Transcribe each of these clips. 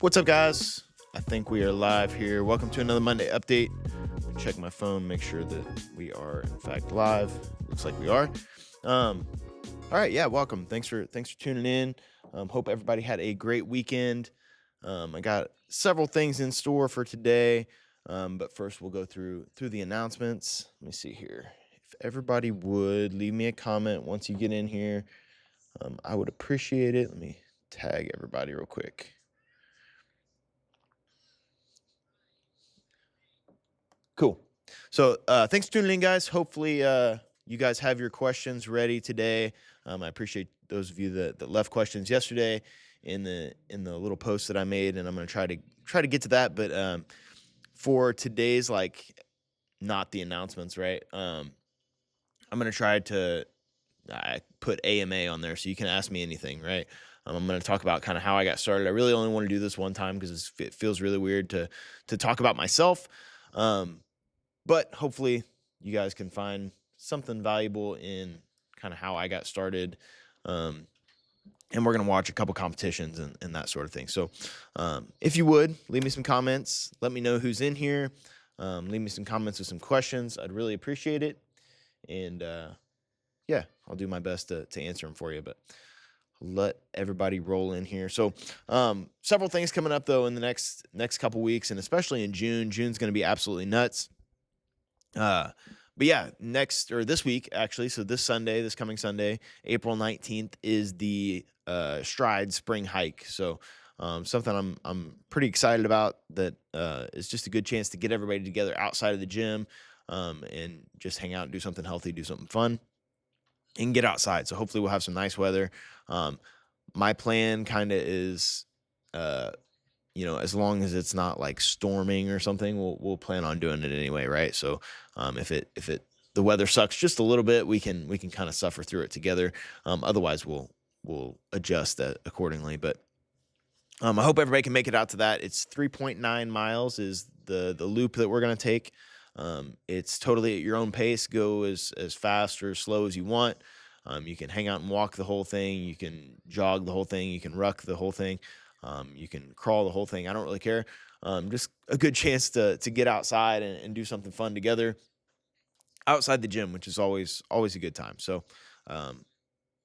What's up, guys? I think we are live here. Welcome to another Monday update. Check my phone, make sure that we are in fact live. Looks like we are. All right, yeah, welcome. Thanks for tuning in. Hope everybody had a great weekend. I got several things in store for today, but first we'll go through the announcements. Let me see here. If everybody would leave me a comment once you get in here, I would appreciate it. Let me tag everybody real quick. Cool. So thanks for tuning in, guys. Hopefully you guys have your questions ready today. I appreciate those of you that left questions yesterday in the little post that I made, and I'm going to try to get to that. But for today's, not the announcements, right? I'm going to try to put AMA on there so you can ask me anything, right? I'm going to talk about kind of how I got started. I really only want to do this one time because it feels really weird to talk about myself. But hopefully you guys can find something valuable in kind of how I got started. And we're going to watch a couple competitions and that sort of thing. So if you would, leave me some comments. Let me know who's in here. Leave me some comments with some questions. I'd really appreciate it. And yeah, I'll do my best to answer them for you. But let everybody roll in here. So several things coming up, though, in the next couple weeks, and especially in June. June's going to be absolutely nuts. But yeah, this week, actually, so this coming Sunday, April 19th, is the Stride Spring Hike. So something I'm pretty excited about. That is just a good chance to get everybody together outside of the gym and just hang out and do something healthy, do something fun, and get outside. So hopefully we'll have some nice weather. My plan kind of is as long as it's not like storming or something, we'll plan on doing it anyway, right? So if the weather sucks just a little bit, we can kind of suffer through it together. Otherwise we'll adjust that accordingly. But I hope everybody can make it out to that. It's 3.9 miles is the loop that we're gonna take. It's totally at your own pace. Go as fast or as slow as you want. You can hang out and walk the whole thing. You can jog the whole thing. You can ruck the whole thing. You can crawl the whole thing. I don't really care. Just a good chance to get outside and do something fun together outside the gym, which is always a good time. So,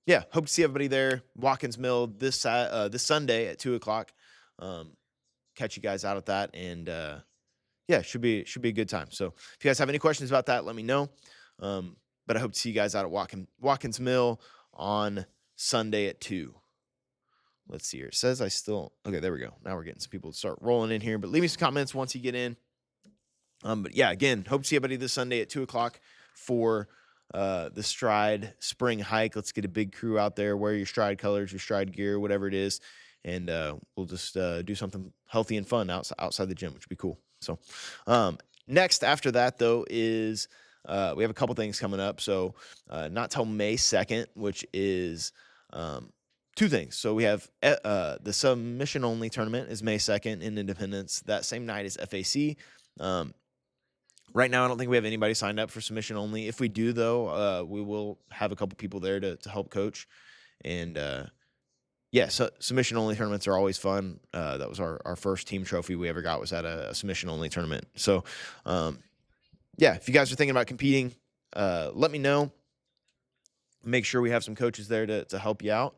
yeah, hope to see everybody there. Watkins Mill this Sunday at 2:00. Catch you guys out at that, and yeah, should be a good time. So if you guys have any questions about that, let me know. But I hope to see you guys out at Watkins Mill on Sunday at 2:00. Let's see here. It says okay, there we go. Now we're getting some people to start rolling in here, but leave me some comments once you get in. But yeah, again, hope to see everybody this Sunday at 2:00 for the Stride Spring Hike. Let's get a big crew out there. Wear your Stride colors, your Stride gear, whatever it is, and we'll just do something healthy and fun outside the gym, which would be cool. So next after that, though, is we have a couple things coming up. So not till May 2nd, which is two things. So we have the submission only tournament is May 2nd in Independence. That same night is FAC. Right now, I don't think we have anybody signed up for submission only. If we do, though, we will have a couple people there to help coach. And yeah, so submission only tournaments are always fun. That was our first team trophy we ever got, was at a submission only tournament. So yeah, if you guys are thinking about competing, let me know. Make sure we have some coaches there to help you out.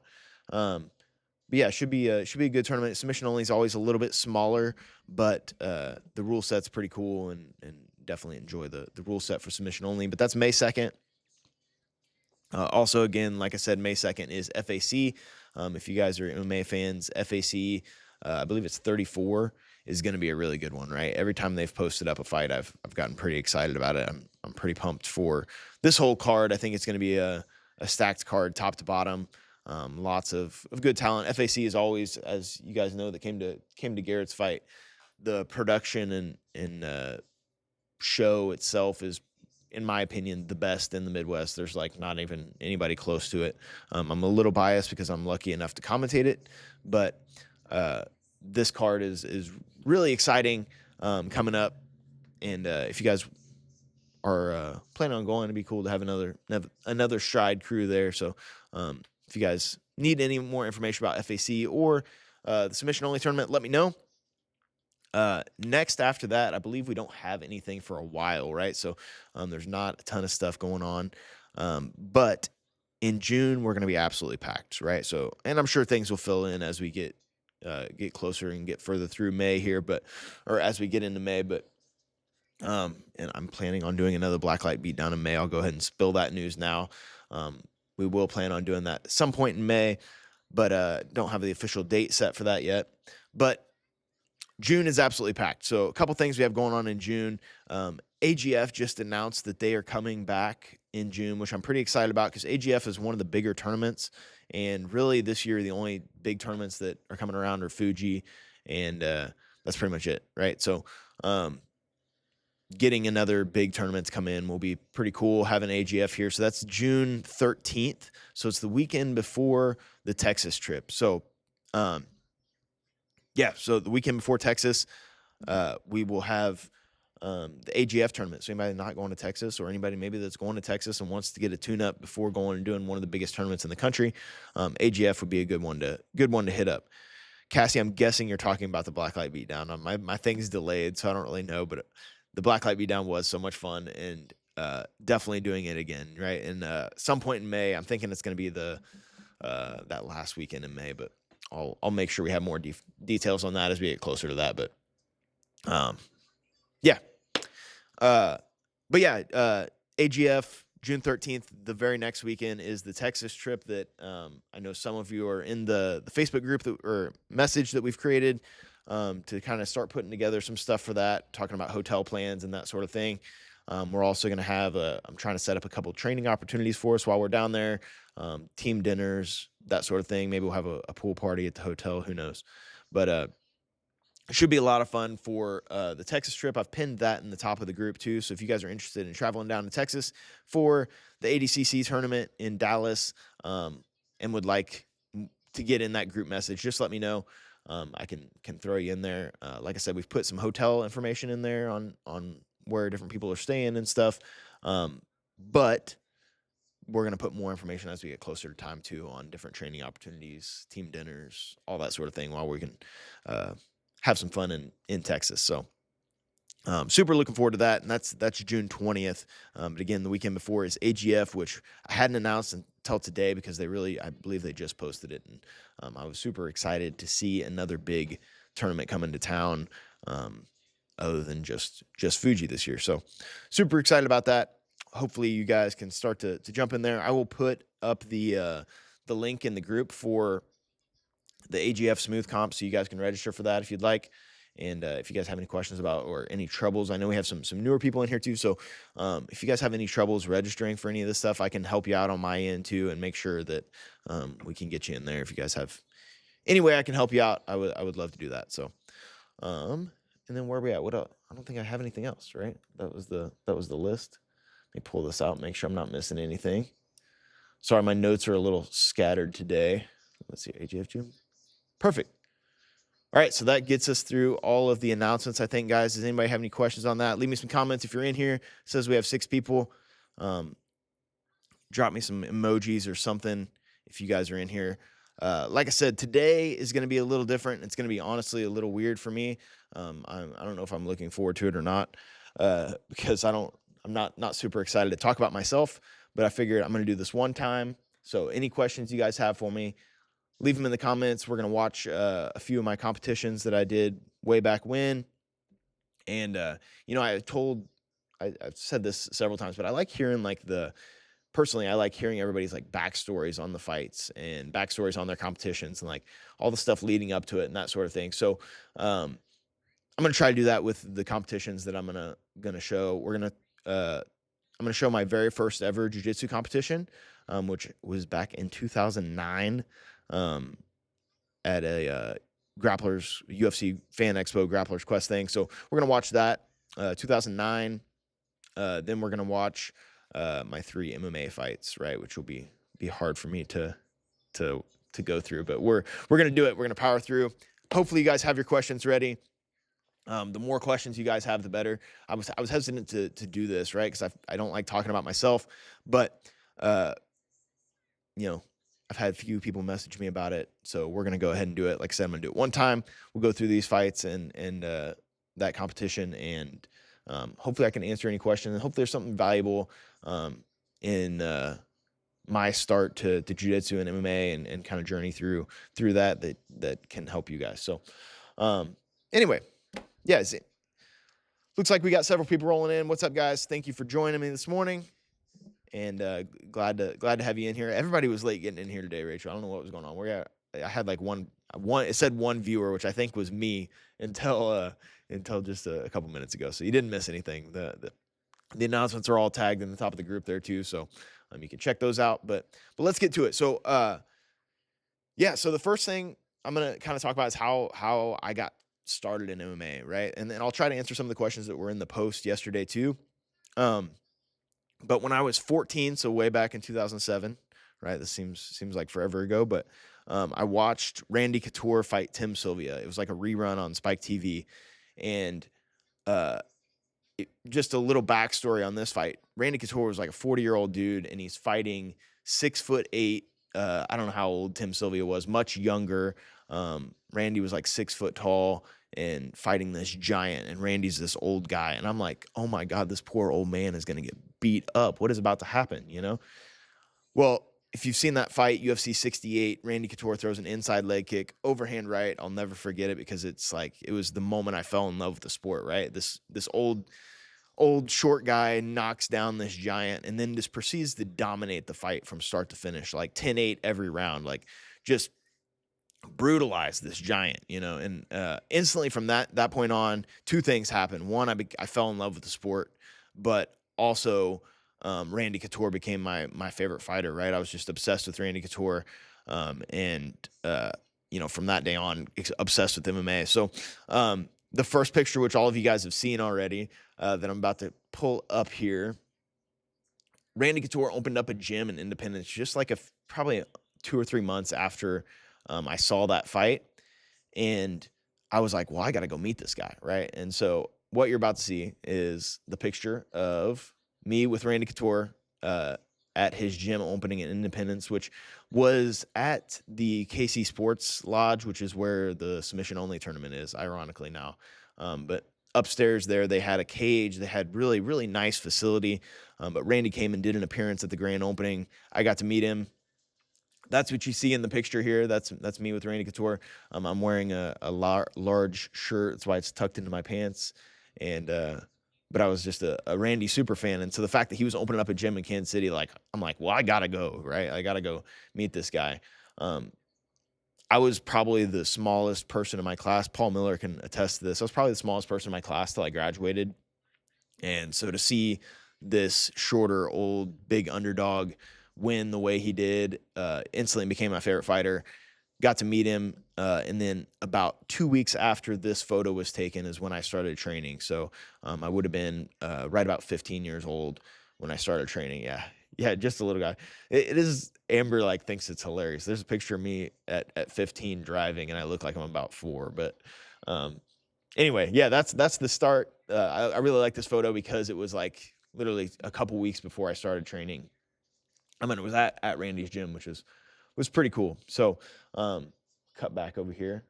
But yeah, should be a good tournament. Submission only is always a little bit smaller, but the rule set's pretty cool, and definitely enjoy the rule set for submission only. But that's May 2nd. Also, again, like I said, May 2nd is FAC. If you guys are MMA fans, FAC, I believe it's 34, is going to be a really good one, right? Every time they've posted up a fight, I've gotten pretty excited about it. I'm pretty pumped for this whole card. I think it's going to be a stacked card, top to bottom. Lots of good talent. FAC is always, as you guys know, that came to Garrett's fight. The production and show itself is, in my opinion, the best in the Midwest. There's not even anybody close to it. I'm a little biased because I'm lucky enough to commentate it, but this card is really exciting coming up. And if you guys are planning on going, it'd be cool to have another Stride crew there. So if you guys need any more information about FAC or the submission only tournament, let me know. Next after that, I believe we don't have anything for a while, right? So there's not a ton of stuff going on. But in June, we're going to be absolutely packed, right? So, and I'm sure things will fill in as we get closer and get further through May here, or as we get into May. But and I'm planning on doing another Blacklight beatdown in May. I'll go ahead and spill that news now. We will plan on doing that at some point in May, but don't have the official date set for that yet. But June is absolutely packed. So a couple things we have going on in June. AGF just announced that they are coming back in June, which I'm pretty excited about because AGF is one of the bigger tournaments. And really this year, the only big tournaments that are coming around are Fuji. And that's pretty much it, right? So getting another big tournament to come in will be pretty cool, having AGF here. So that's June 13th. So it's the weekend before the Texas trip. So yeah, so the weekend before Texas, we will have the AGF tournament. So anybody not going to Texas, or anybody maybe that's going to Texas and wants to get a tune-up before going and doing one of the biggest tournaments in the country, AGF would be a good one to hit up. Cassie, I'm guessing you're talking about the Blacklight beatdown. My thing's delayed, so I don't really know, but the Blacklight beatdown was so much fun, and definitely doing it again, right? And some point in May, I'm thinking it's going to be that last weekend in May, but I'll make sure we have more details on that as we get closer to that. But yeah. But yeah, AGF June 13th, the very next weekend, is the Texas trip that I know some of you are in the Facebook group or message that we've created to kind of start putting together some stuff for that, talking about hotel plans and that sort of thing. We're also going to have I'm trying to set up a couple training opportunities for us while we're down there, team dinners, that sort of thing. Maybe we'll have a pool party at the hotel, who knows. But it should be a lot of fun for the Texas trip. I've pinned that in the top of the group too. So if you guys are interested in traveling down to Texas for the ADCC tournament in Dallas and would like to get in that group message, just let me know. I can throw you in there. Like I said, we've put some hotel information in there on where different people are staying and stuff. But we're going to put more information as we get closer to time too on different training opportunities, team dinners, all that sort of thing, while we can have some fun in Texas. So super looking forward to that. And that's June 20th. But again, the weekend before is AGF, which I hadn't announced until today because I believe they just posted it. And I was super excited to see another big tournament come into town other than just Fuji this year. So super excited about that. Hopefully you guys can start to jump in there. I will put up the link in the group for the AGF Smooth Comp, so you guys can register for that if you'd like. And if you guys have any questions about or any troubles, I know we have some newer people in here too. So if you guys have any troubles registering for any of this stuff, I can help you out on my end too, and make sure that we can get you in there. If you guys have any way I can help you out, I would love to do that. So, and then where are we at? What else? I don't think I have anything else, right? That was the list. Let me pull this out, make sure I'm not missing anything. Sorry, my notes are a little scattered today. Let's see, AGF June. Perfect. All right, so that gets us through all of the announcements, I think, guys. Does anybody have any questions on that? Leave me some comments if you're in here. It says we have 6 people. Drop me some emojis or something if you guys are in here. Like I said, today is going to be a little different. It's going to be honestly a little weird for me. I don't know if I'm looking forward to it or not because I'm not super excited to talk about myself, but I figured I'm going to do this one time. So any questions you guys have for me, leave them in the comments. We're going to watch a few of my competitions that I did way back when. And, I've said this several times, but I like hearing personally, I like hearing everybody's backstories on the fights and backstories on their competitions and all the stuff leading up to it and that sort of thing. So I'm going to try to do that with the competitions that I'm going to show. I'm going to show my very first ever jiu-jitsu competition, which was back in 2009 at a Grapplers UFC Fan Expo Grapplers Quest thing. So we're going to watch that 2009. Then we're going to watch my 3 MMA fights, right, which will be hard for me to go through, but we're going to do it. We're going to power through. Hopefully you guys have your questions ready. The more questions you guys have, the better. I was hesitant to do this, right? Because I don't like talking about myself, but I've had a few people message me about it, so we're gonna go ahead and do it. Like I said, I'm gonna do it one time. We'll go through these fights and that competition, and hopefully I can answer any questions, and hopefully there's something valuable in my start to jiu-jitsu and MMA and kind of journey through that can help you guys. So anyway, yeah, looks like we got several people rolling in. What's up, guys? Thank you for joining me this morning, and glad to have you in here. Everybody was late getting in here today, Rachel. I don't know what was going on. I had like one. It said one viewer, which I think was me until just a couple minutes ago. So you didn't miss anything. The announcements are all tagged in the top of the group there too, so you can check those out. But let's get to it. So so the first thing I'm gonna kind of talk about is how I got started in MMA, right? And then I'll try to answer some of the questions that were in the post yesterday too. But when I was 14, so way back in 2007, right? This seems like forever ago, but I watched Randy Couture fight Tim Sylvia. It was like a rerun on Spike TV, and just a little backstory on this fight. Randy Couture was like a 40-year-old dude, and he's fighting 6'8". I don't know how old Tim Sylvia was, much younger. Randy was like 6 foot tall and fighting this giant, and Randy's this old guy. And I'm like, oh my God, this poor old man is going to get beat up. What is about to happen, you know? Well, if you've seen that fight, UFC 68, Randy Couture throws an inside leg kick, overhand right. I'll never forget it because it was the moment I fell in love with the sport, right? This old short guy knocks down this giant and then just proceeds to dominate the fight from start to finish, like 10-8 every round, like just brutalize this giant, you know. And instantly from that point on, two things happened. One, I fell in love with the sport, but also Randy Couture became my favorite fighter, right? I was just obsessed with Randy Couture, and from that day on, obsessed with MMA. So the first picture, which all of you guys have seen already, that I'm about to pull up here, Randy Couture opened up a gym in Independence just like probably 2 or 3 months after I saw that fight. And I was like, well, I got to go meet this guy, right? And so what you're about to see is the picture of me with Randy Couture at his gym opening in Independence, which was at the KC Sports Lodge, which is where the submission only tournament is, ironically now. But upstairs there, they had a cage. They had really, really nice facility. But Randy came and did an appearance at the grand opening. I got to meet him. That's what you see in the picture here. That's me with Randy Couture. I'm wearing a large shirt. That's why it's tucked into my pants. And but I was just a Randy super fan. And so the fact that he was opening up a gym in Kansas City, I'm like, well, I gotta go, right? I gotta go meet this guy. I was probably the smallest person in my class. Paul Miller can attest to this. I was probably the smallest person in my class till I graduated. And so to see this shorter, old, big underdog win the way he did, instantly became my favorite fighter. Got to meet him, and then about 2 weeks after this photo was taken is when I started training. So I would have been right about 15 years old when I started training. Yeah, just a little guy. It is, Amber thinks it's hilarious. There's a picture of me at 15 driving, and I look like I'm about 4. But anyway, yeah, that's the start. I really like this photo because it was like literally a couple weeks before I started training. It was at Randy's gym, which was pretty cool. So cut back over here,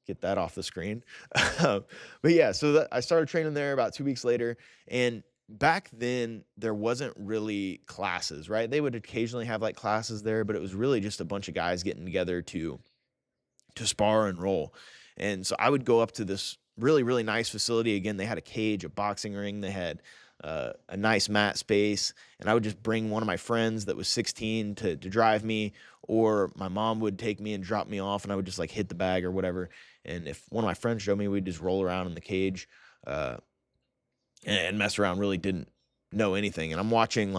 get that off the screen. But yeah, so I started training there about 2 weeks later. And back then there wasn't really classes, right? They would occasionally have classes there, but it was really just a bunch of guys getting together to spar and roll. And so I would go up to this really, really nice facility. Again, they had a cage, a boxing ring. They had a nice mat space, and I would just bring one of my friends that was 16 to drive me, or my mom would take me and drop me off, and I would just hit the bag or whatever. And if one of my friends showed me, we'd just roll around in the cage and mess around. Really didn't know anything. And I'm watching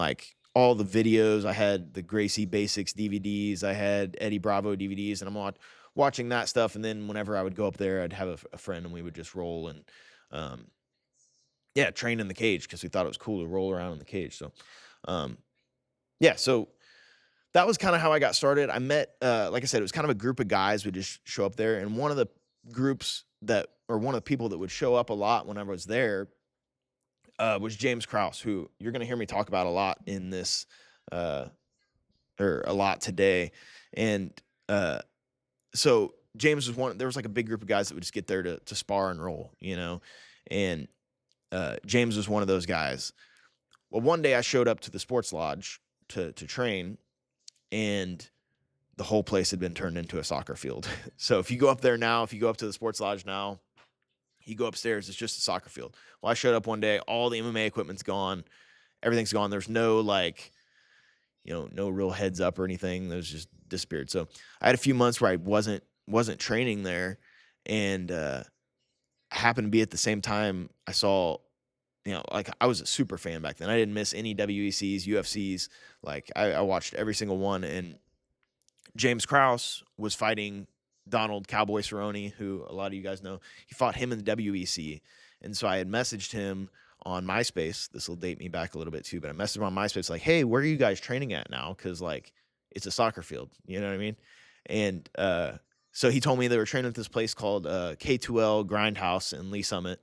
all the videos. I had the Gracie Basics DVDs, I had Eddie Bravo DVDs, and I'm watching that stuff. And then whenever I would go up there, I'd have a friend, and we would just roll and train in the cage because we thought it was cool to roll around in the cage. So, so that was kind of how I got started. I met, like I said, it was kind of a group of guys would just show up there. And one of the one of the people that would show up a lot when I was there was James Krause, who you're going to hear me talk about a lot in this, or a lot today. And so James was there was like a big group of guys that would just get there to spar and roll, and James was one of those guys. Well, one day I showed up to the sports lodge to train, and the whole place had been turned into a soccer field. So if you go up there now, if you go up to the sports lodge now, you go upstairs, it's just a soccer field. Well, I showed up one day, all the MMA equipment's gone, everything's gone. There's no no real heads up or anything. It was just disappeared. So I had a few months where I wasn't training there, and happened to be at the same time I saw, like I was a super fan back then. I didn't miss any WECs, UFCs. Like I watched every single one, and James Krause was fighting Donald Cowboy Cerrone, who a lot of you guys know. He fought him in the WEC. And so I had messaged him on MySpace. This will date me back a little bit too, but I messaged him on MySpace like, hey, where are you guys training at now? Because like it's a soccer field. You know what I mean? And so he told me they were training at this place called K2L Grindhouse in Lee Summit,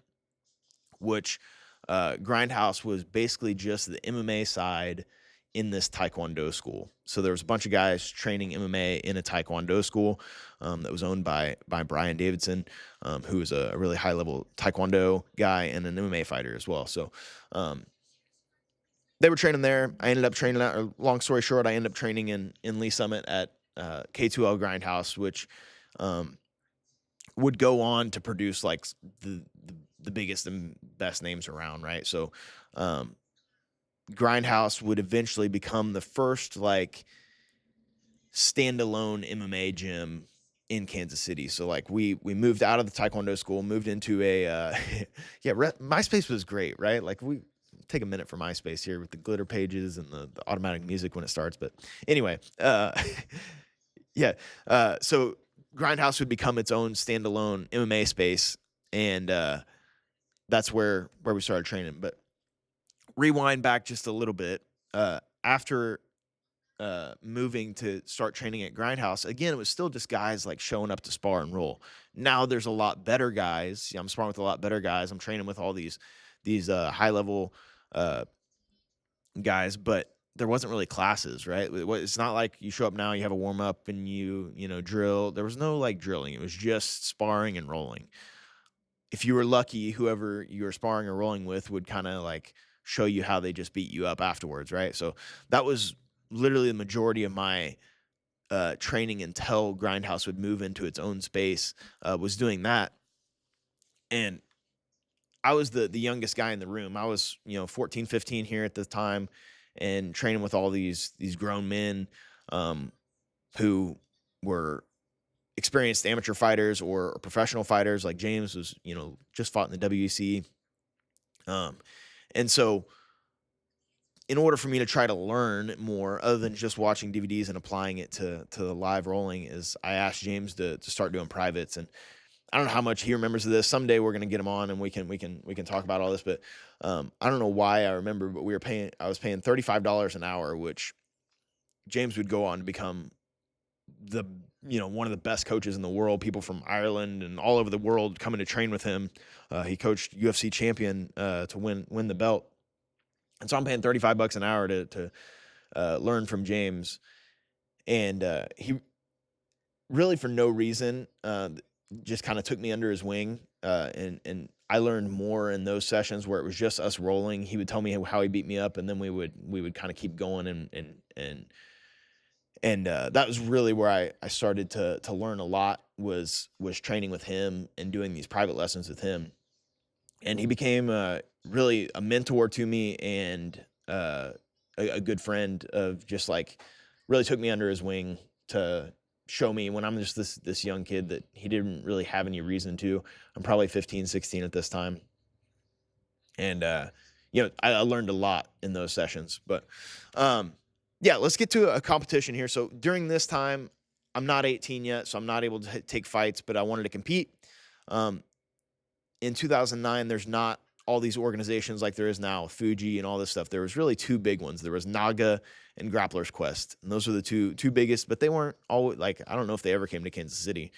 which Grindhouse was basically just the MMA side in this Taekwondo school. So there was a bunch of guys training MMA in a Taekwondo school that was owned by Brian Davidson, who was a really high-level Taekwondo guy and an MMA fighter as well. So they were training there. I ended up training out, or long story short, I ended up training in Lee Summit at K2L Grindhouse, which would go on to produce like the biggest and best names around, right? So Grindhouse would eventually become the first like standalone MMA gym in Kansas City. So like we moved out of the Taekwondo school, moved into a MySpace was great, right? Like we take a minute for MySpace here with the glitter pages and the automatic music when it starts. But anyway, so Grindhouse would become its own standalone MMA space, and that's where we started training. But rewind back just a little bit. After moving to start training at Grindhouse, again, it was still just guys like showing up to spar and roll. Now there's a lot better guys. I'm sparring with a lot better guys. I'm training with all these high level guys, but there wasn't really classes, right? It's not like you show up now, you have a warm up and you drill. There was no like drilling. It was just sparring and rolling. If you were lucky, whoever you were sparring or rolling with would kind of like show you how they just beat you up afterwards, right? So that was literally the majority of my training until Grindhouse would move into its own space, was doing that. And I was the youngest guy in the room. I was 14, 15 here at the time, and training with all these grown men who were experienced amateur fighters or professional fighters. Like James was just fought in the WEC. And so in order for me to try to learn more other than just watching DVDs and applying it to the live rolling, is I asked James to start doing privates. And I don't know how much he remembers of this. Someday we're going to get him on and we can talk about all this, but I don't know why I remember, but I was paying $35 an hour, which James would go on to become one of the best coaches in the world. People from Ireland and all over the world coming to train with him. He coached UFC champion to win the belt. And so I'm paying $35 an hour to learn from James. And he really, for no reason, just kind of took me under his wing. And I learned more in those sessions where it was just us rolling. He would tell me how he beat me up, and then we would kind of keep going. And that was really where I started to learn a lot, was training with him and doing these private lessons with him. And he became really a mentor to me, and a good friend of just like really took me under his wing to show me when I'm just this young kid that he didn't really have any reason to. I'm probably 15, 16 at this time. And, I learned a lot in those sessions. But, let's get to a competition here. So during this time, I'm not 18 yet, so I'm not able to take fights, but I wanted to compete. In 2009, there's not all these organizations like there is now, Fuji and all this stuff. There was really two big ones. There was Naga and Grappler's Quest. And those were the two biggest, but they weren't always, like, I don't know if they ever came to Kansas City.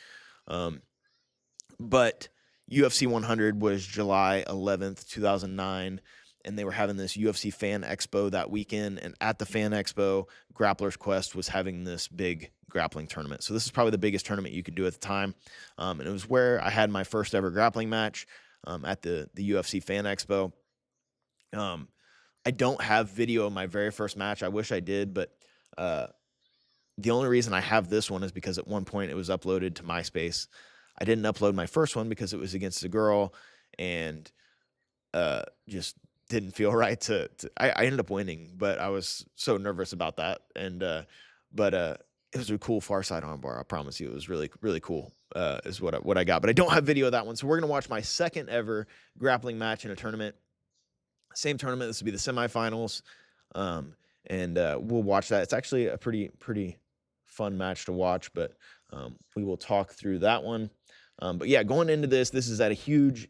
But UFC 100 was July 11th, 2009. and they were having this UFC Fan Expo that weekend. And at the Fan Expo, Grappler's Quest was having this big grappling tournament. So this is probably the biggest tournament you could do at the time. And it was where I had my first ever grappling match at the UFC Fan Expo. I don't have video of my very first match. I wish I did, but the only reason I have this one is because at one point it was uploaded to MySpace. I didn't upload my first one because it was against a girl, and just didn't feel right to I ended up winning, but I was so nervous about that. And but it was a cool far side armbar. I promise you, it was really, really cool. Is what I got. But I don't have video of that one. So we're gonna watch my second ever grappling match in a tournament. Same tournament. This will be the semifinals. And we'll watch that. It's actually a pretty fun match to watch, but we will talk through that one. But yeah, going into this is at a huge,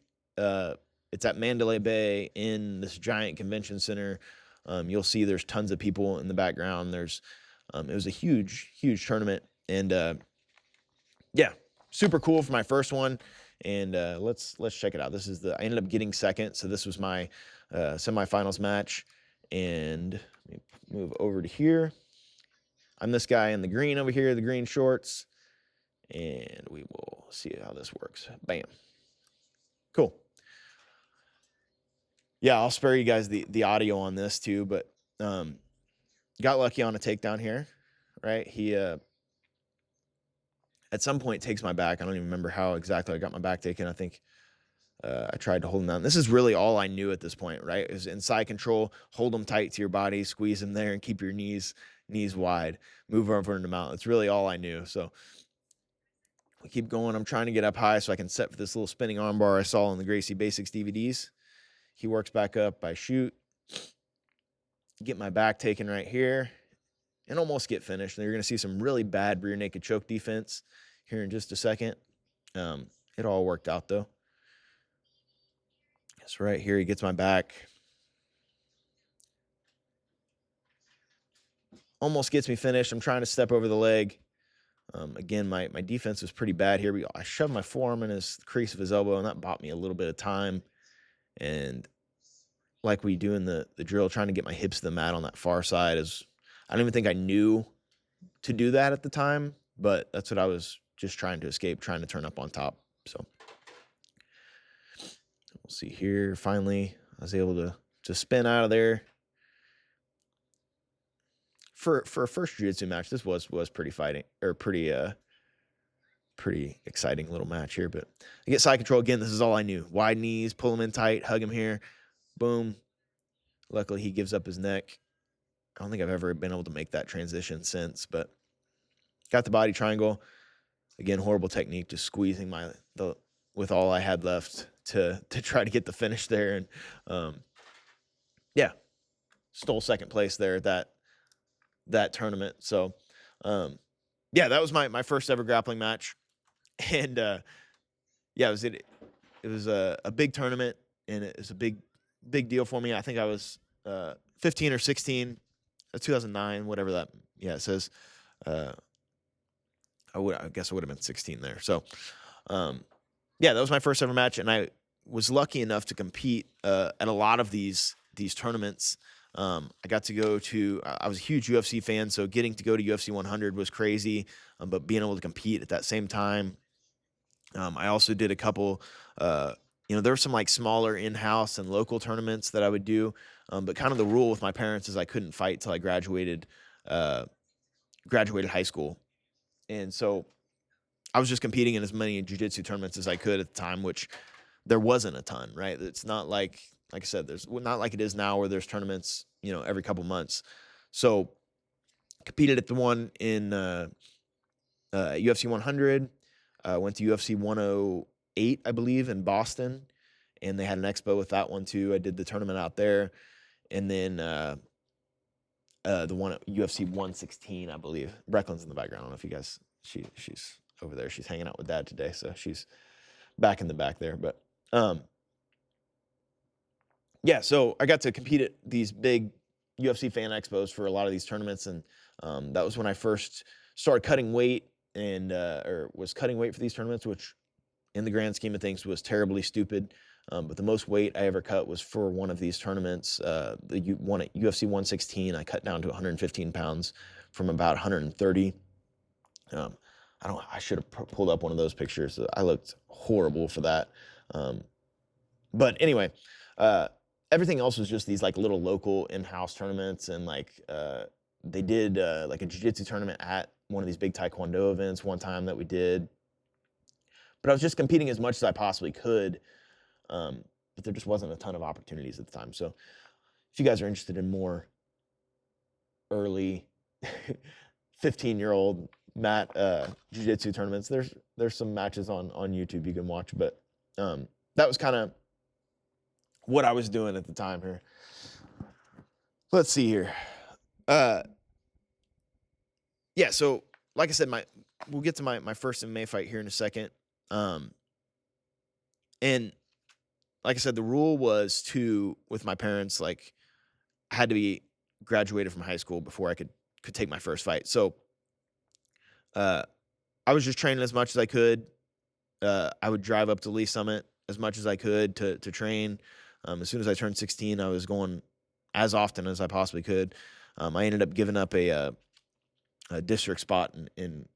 it's at Mandalay Bay in this giant convention center. You'll see there's tons of people in the background. It was a huge tournament, and yeah, super cool for my first one. And let's check it out. I ended up getting second, so this was my semifinals match. And let me move over to here. I'm this guy in the green over here, the green shorts, and we will see how this works. Bam. Cool. Yeah, I'll spare you guys the audio on this too, but got lucky on a takedown here, right? He at some point takes my back. I don't even remember how exactly I got my back taken. I think I tried to hold him down. This is really all I knew at this point, right? Is inside control, hold them tight to your body, squeeze them there, and keep your knees wide. Move over into mount. That's really all I knew. So we keep going. I'm trying to get up high so I can set for this little spinning armbar I saw in the Gracie Basics DVDs. He works back up. I shoot. Get my back taken right here. And almost get finished. And you're going to see some really bad rear naked choke defense here in just a second. It all worked out, though. So right here, he gets my back. Almost gets me finished. I'm trying to step over the leg. Again, my defense was pretty bad here. I shoved my forearm in his crease of his elbow, and that bought me a little bit of time. And like we do in the drill, trying to get my hips to the mat on that far side I don't even think I knew to do that at the time, but that's what I was just trying to escape, trying to turn up on top. So we'll see here. Finally, I was able to spin out of there. For a first jiu-jitsu match, this was pretty exciting little match here. But I get side control again. This is all I knew. Wide knees, pull him in tight, hug him here. Boom. Luckily, he gives up his neck. I don't think I've ever been able to make that transition since, but got the body triangle. Again, horrible technique, just squeezing with all I had left to try to get the finish there. And yeah, stole second place there at that tournament. So yeah, that was my first ever grappling match. And yeah, it was a big tournament, and it was a big deal for me. I think I was 15 or 16, 2009, whatever that, yeah, it says. I guess I would have been 16 there. So yeah, that was my first ever match, and I was lucky enough to compete at a lot of these tournaments. I got to go to, I was a huge UFC fan, so getting to go to UFC 100 was crazy, but being able to compete at that same time. I also did a couple, there were some like smaller in-house and local tournaments that I would do, but kind of the rule with my parents is I couldn't fight till I graduated high school. And so I was just competing in as many jiu-jitsu tournaments as I could at the time, which there wasn't a ton, right? It's not like I said, there's not like it is now where there's tournaments, every couple months. So competed at the one in UFC 100, went to UFC 108, I believe, in Boston, and they had an expo with that one too. I did the tournament out there, and then the one at UFC 116, I believe. Brecklin's in the background. I don't know if you guys, she's over there. She's hanging out with Dad today, so she's back in the back there. But yeah, so I got to compete at these big UFC fan expos for a lot of these tournaments, and that was when I first started cutting weight or was cutting weight for these tournaments, which in the grand scheme of things was terribly stupid. But the most weight I ever cut was for one of these tournaments. One at UFC 116. I cut down to 115 pounds from about 130. I should have pulled up one of those pictures. I looked horrible for that. But anyway, everything else was just these like little local in-house tournaments, and they did like a jiu-jitsu tournament at one of these big taekwondo events one time that we did. But I was just competing as much as I possibly could. But there just wasn't a ton of opportunities at the time. So if you guys are interested in more early 15-year-old Matt jiu-jitsu tournaments, there's some matches on YouTube you can watch. But that was kind of what I was doing at the time here. Let's see here. Yeah, so like I said, we'll get to my first MMA fight here in a second. And like I said, the rule was with my parents, like I had to be graduated from high school before I could take my first fight. So I was just training as much as I could. I would drive up to Lee Summit as much as I could to train. As soon as I turned 16, I was going as often as I possibly could. I ended up giving up a district spot in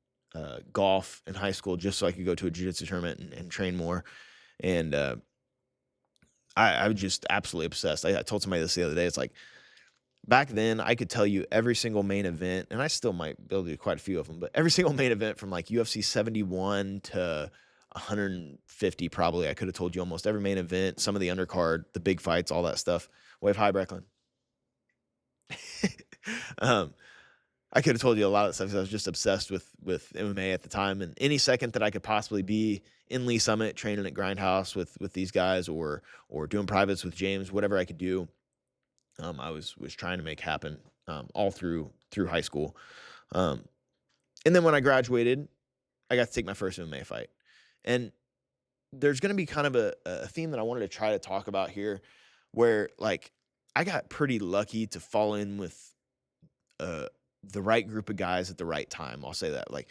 golf in high school just so I could go to a jiu-jitsu tournament and train more. And I was just absolutely obsessed. I told somebody this the other day. It's like back then I could tell you every single main event, and I still might be able to do quite a few of them, but every single main event from like UFC 71 to 150 probably. I could have told you almost every main event, some of the undercard, the big fights, all that stuff. Wave high, Brecklin. I could have told you a lot of stuff because I was just obsessed with MMA at the time. And any second that I could possibly be in Lee Summit training at Grindhouse with these guys or doing privates with James, whatever I could do, I was trying to make happen all through high school. And then when I graduated, I got to take my first MMA fight. And there's going to be kind of a theme that I wanted to try to talk about here where like I got pretty lucky to fall in with the right group of guys at the right time. I'll say that. Like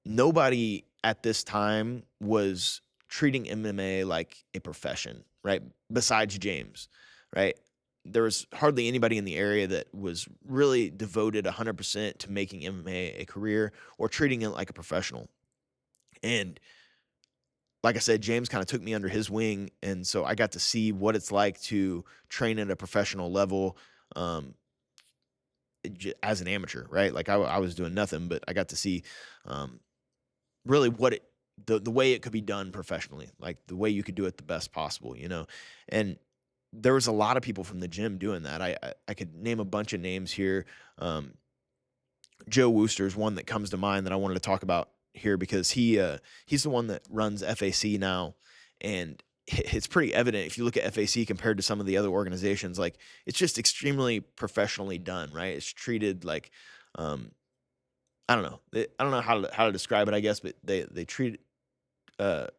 nobody at this time was treating MMA like a profession, right? Besides James, right? There was hardly anybody in the area that was really devoted 100% to making MMA a career or treating it like a professional. And like I said, James kind of took me under his wing, and so I got to see what it's like to train at a professional level as an amateur, right? Like I was doing nothing, but I got to see really what the way it could be done professionally, like the way you could do it the best possible, you know? And there was a lot of people from the gym doing that. I could name a bunch of names here. Joe Wooster is one that comes to mind that I wanted to talk about here because he's the one that runs FAC now, and it's pretty evident if you look at FAC compared to some of the other organizations, like it's just extremely professionally done, right? It's treated like I don't know. I don't know how to describe it, I guess, but they treat it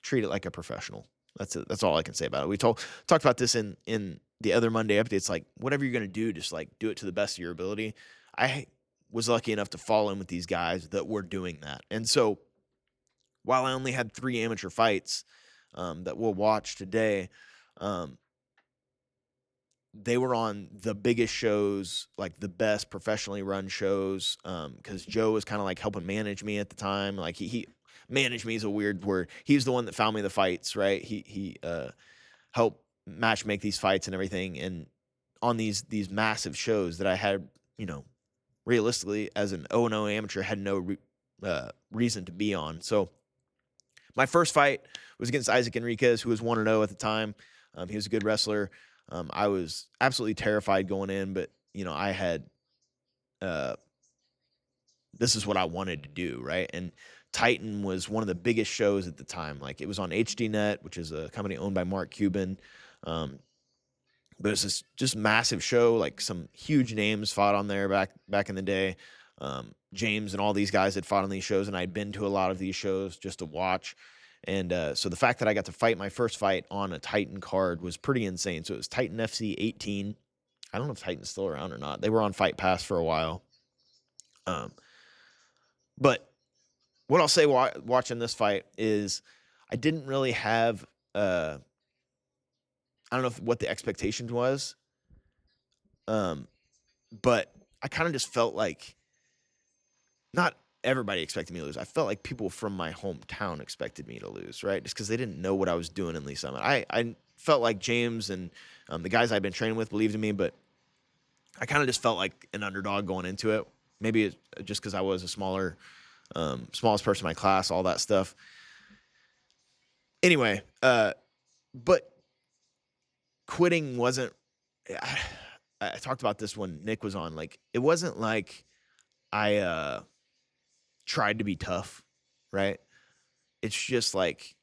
like a professional. That's all I can say about it. We talked about this in the other Monday updates. Like whatever you're gonna do, just like do it to the best of your ability. I was lucky enough to fall in with these guys that were doing that, and so while I only had 3 amateur fights that we'll watch today, they were on the biggest shows, like the best professionally run shows, because Joe was kind of like helping manage me at the time. Like he managed me is a weird word. He's the one that found me the fights, right? He helped match make these fights and everything. And on these massive shows that I had, you know, realistically as an 0-0 amateur, had no reason to be on. So my first fight was against Isaac Enriquez, who was 1-0 at the time. He was a good wrestler. I was absolutely terrified going in, but you know, I had this is what I wanted to do, right? And Titan was one of the biggest shows at the time. Like it was on HDNet, which is a company owned by Mark Cuban. But it's this just massive show. Like some huge names fought on there back in the day. James and all these guys had fought on these shows, and I'd been to a lot of these shows just to watch. And so the fact that I got to fight my first fight on a Titan card was pretty insane. So it was Titan FC 18. I don't know if Titan's still around or not. They were on Fight Pass for a while. But what I'll say watching this fight is I didn't really have I don't know what the expectation was, but I kind of just felt like not everybody expected me to lose. I felt like people from my hometown expected me to lose, right? Just because they didn't know what I was doing in Lee Summit. I felt like James and the guys I'd been training with believed in me, but I kind of just felt like an underdog going into it. Maybe it's just because I was a smallest person in my class, all that stuff. Anyway, but quitting wasn't. I talked about this when Nick was on. Like, it wasn't like I tried to be tough, right? It's just like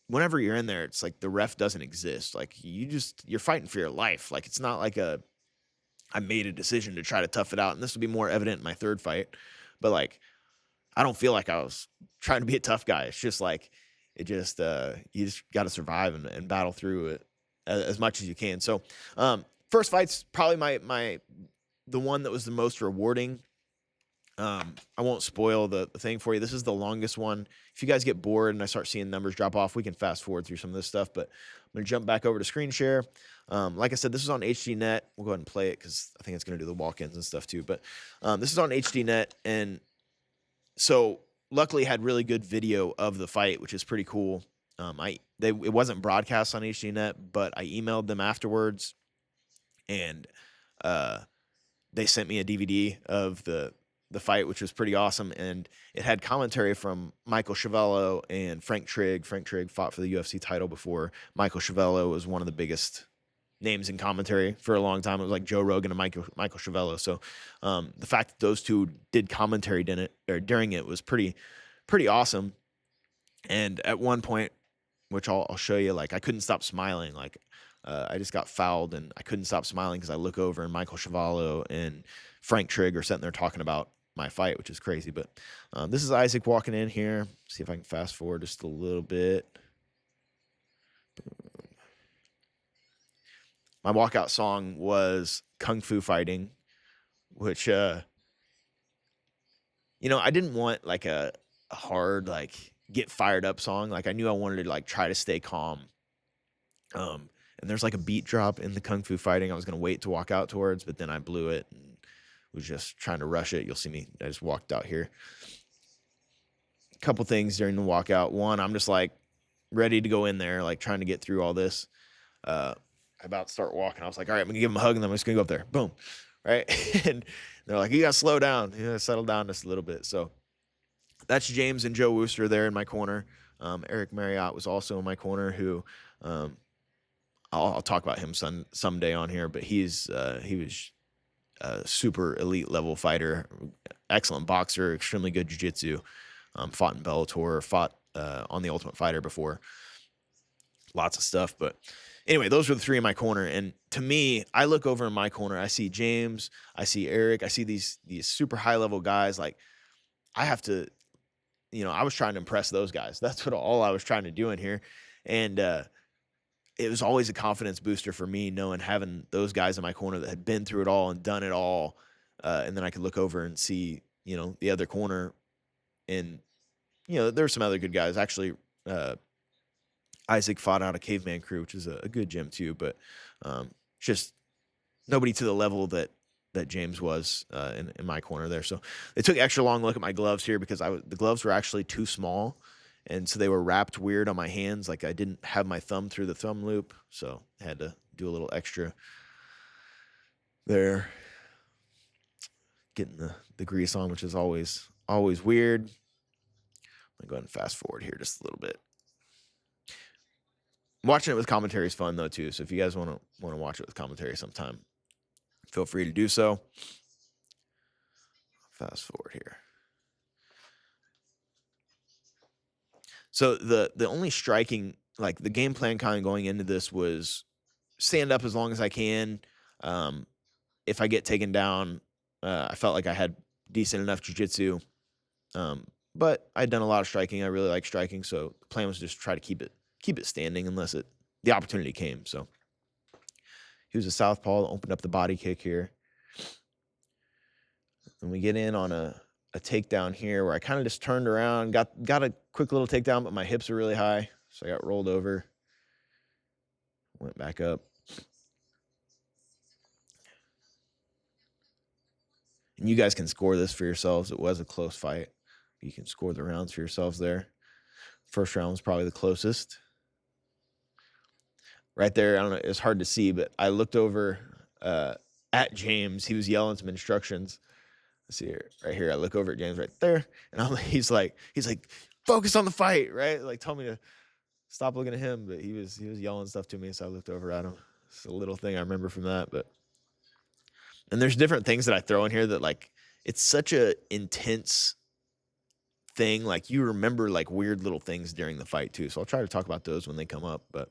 whenever you're in there, it's like the ref doesn't exist. Like you're fighting for your life. Like it's not like I made a decision to try to tough it out. And this will be more evident in my third fight. But like I don't feel like I was trying to be a tough guy. It's just like you just got to survive and battle through it as much as you can. So first fight's probably the one that was the most rewarding. I won't spoil the thing for you. This is the longest one. If you guys get bored and I start seeing numbers drop off, we can fast forward through some of this stuff, but I'm going to jump back over to screen share. Like I said, this is on HDNet. We'll go ahead and play it because I think it's going to do the walk-ins and stuff too, but this is on HDNet. And so luckily had really good video of the fight, which is pretty cool. It wasn't broadcast on HDNet, but I emailed them afterwards and they sent me a DVD of the fight, which was pretty awesome. And it had commentary from Michael Chiavello and Frank Trigg. Frank Trigg fought for the UFC title before. Michael Chiavello was one of the biggest names in commentary for a long time. It was like Joe Rogan and Michael Chiavello. So the fact that those two did commentary during it was pretty awesome. And at one point, which I'll show you, like I couldn't stop smiling. Like I just got fouled and I couldn't stop smiling because I look over and Michael Chiavello and Frank Trigg are sitting there talking about my fight, which is crazy. But this is Isaac walking in here. See if I can fast forward just a little bit. My walkout song was Kung Fu Fighting, which, I didn't want like a hard, like get fired up song. Like I knew I wanted to like try to stay calm. And there's like a beat drop in the Kung Fu Fighting I was going to wait to walk out towards, but then I blew it and was just trying to rush it. You'll see me. I just walked out here. A couple things during the walkout. One, I'm just like ready to go in there, like trying to get through all this. About to start walking. I was like, all right, I'm going to give him a hug and then I'm just going to go up there. Boom. Right. And they're like, you got to slow down. You got to settle down just a little bit. So that's James and Joe Wooster there in my corner. Eric Marriott was also in my corner who, I'll talk about him someday on here, but he was a super elite level fighter, excellent boxer, extremely good jiu-jitsu, fought in Bellator, fought on the Ultimate Fighter before, lots of stuff. But anyway, those were the three in my corner. And to me, I look over in my corner, I see James, I see Eric, I see these super high level guys. Like I have to, I was trying to impress those guys. That's what all I was trying to do in here. And it was always a confidence booster for me, having those guys in my corner that had been through it all and done it all. And then I could look over and see, the other corner. And, there's some other good guys. Actually, Isaac fought out a Caveman Crew, which is a good gym too, but just nobody to the level that James was in my corner there. So they took extra long look at my gloves here because the gloves were actually too small. And so they were wrapped weird on my hands. Like I didn't have my thumb through the thumb loop. So I had to do a little extra there. Getting the grease on, which is always weird. I'm going to go ahead and fast forward here just a little bit. Watching it with commentary is fun though too. So if you guys want to watch it with commentary sometime, feel free to do so. Fast forward here. So the only striking, like the game plan kind of going into this was stand up as long as I can. If I get taken down, I felt like I had decent enough jiu-jitsu. But I'd done a lot of striking. I really like striking. So the plan was just try to keep it standing unless the opportunity came. So he was a southpaw that opened up the body kick here. And we get in on a takedown here where I kind of just turned around, got a quick little takedown, but my hips are really high. So I got rolled over, went back up. And you guys can score this for yourselves. It was a close fight. You can score the rounds for yourselves there. First round was probably the closest. Right there, I don't know, it's hard to see, but I looked over at James. He was yelling some instructions. Let's see here, right here. I look over at James right there, and he's like, focus on the fight, right? Like, tell me to stop looking at him, but he was yelling stuff to me, so I looked over at him. It's a little thing I remember from that, and there's different things that I throw in here that, like, it's such a intense thing. Like, you remember like weird little things during the fight too. So I'll try to talk about those when they come up, but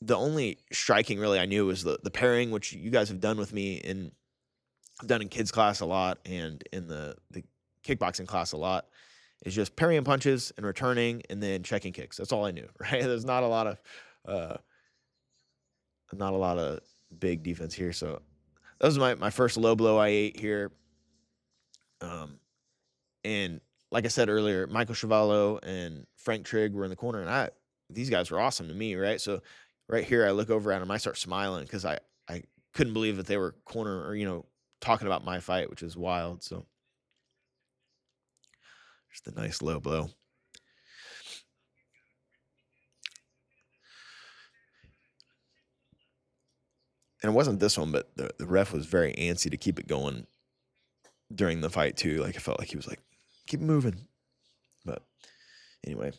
the only striking really I knew was the pairing, which you guys have done with me I've done in kids class a lot and in the kickboxing class a lot, is just parrying punches and returning and then checking kicks. That's all I knew, right? There's not a lot of big defense here. So that was my first low blow I ate here. And like I said earlier, Michael Chavallo and Frank Trigg were in the corner, and these guys were awesome to me, right? So right here, I look over at them, I start smiling because I couldn't believe that they were corner or, talking about my fight, which is wild. So just a nice low blow. And it wasn't this one, but the ref was very antsy to keep it going during the fight too. Like, I felt like he was like, keep moving. But anyway.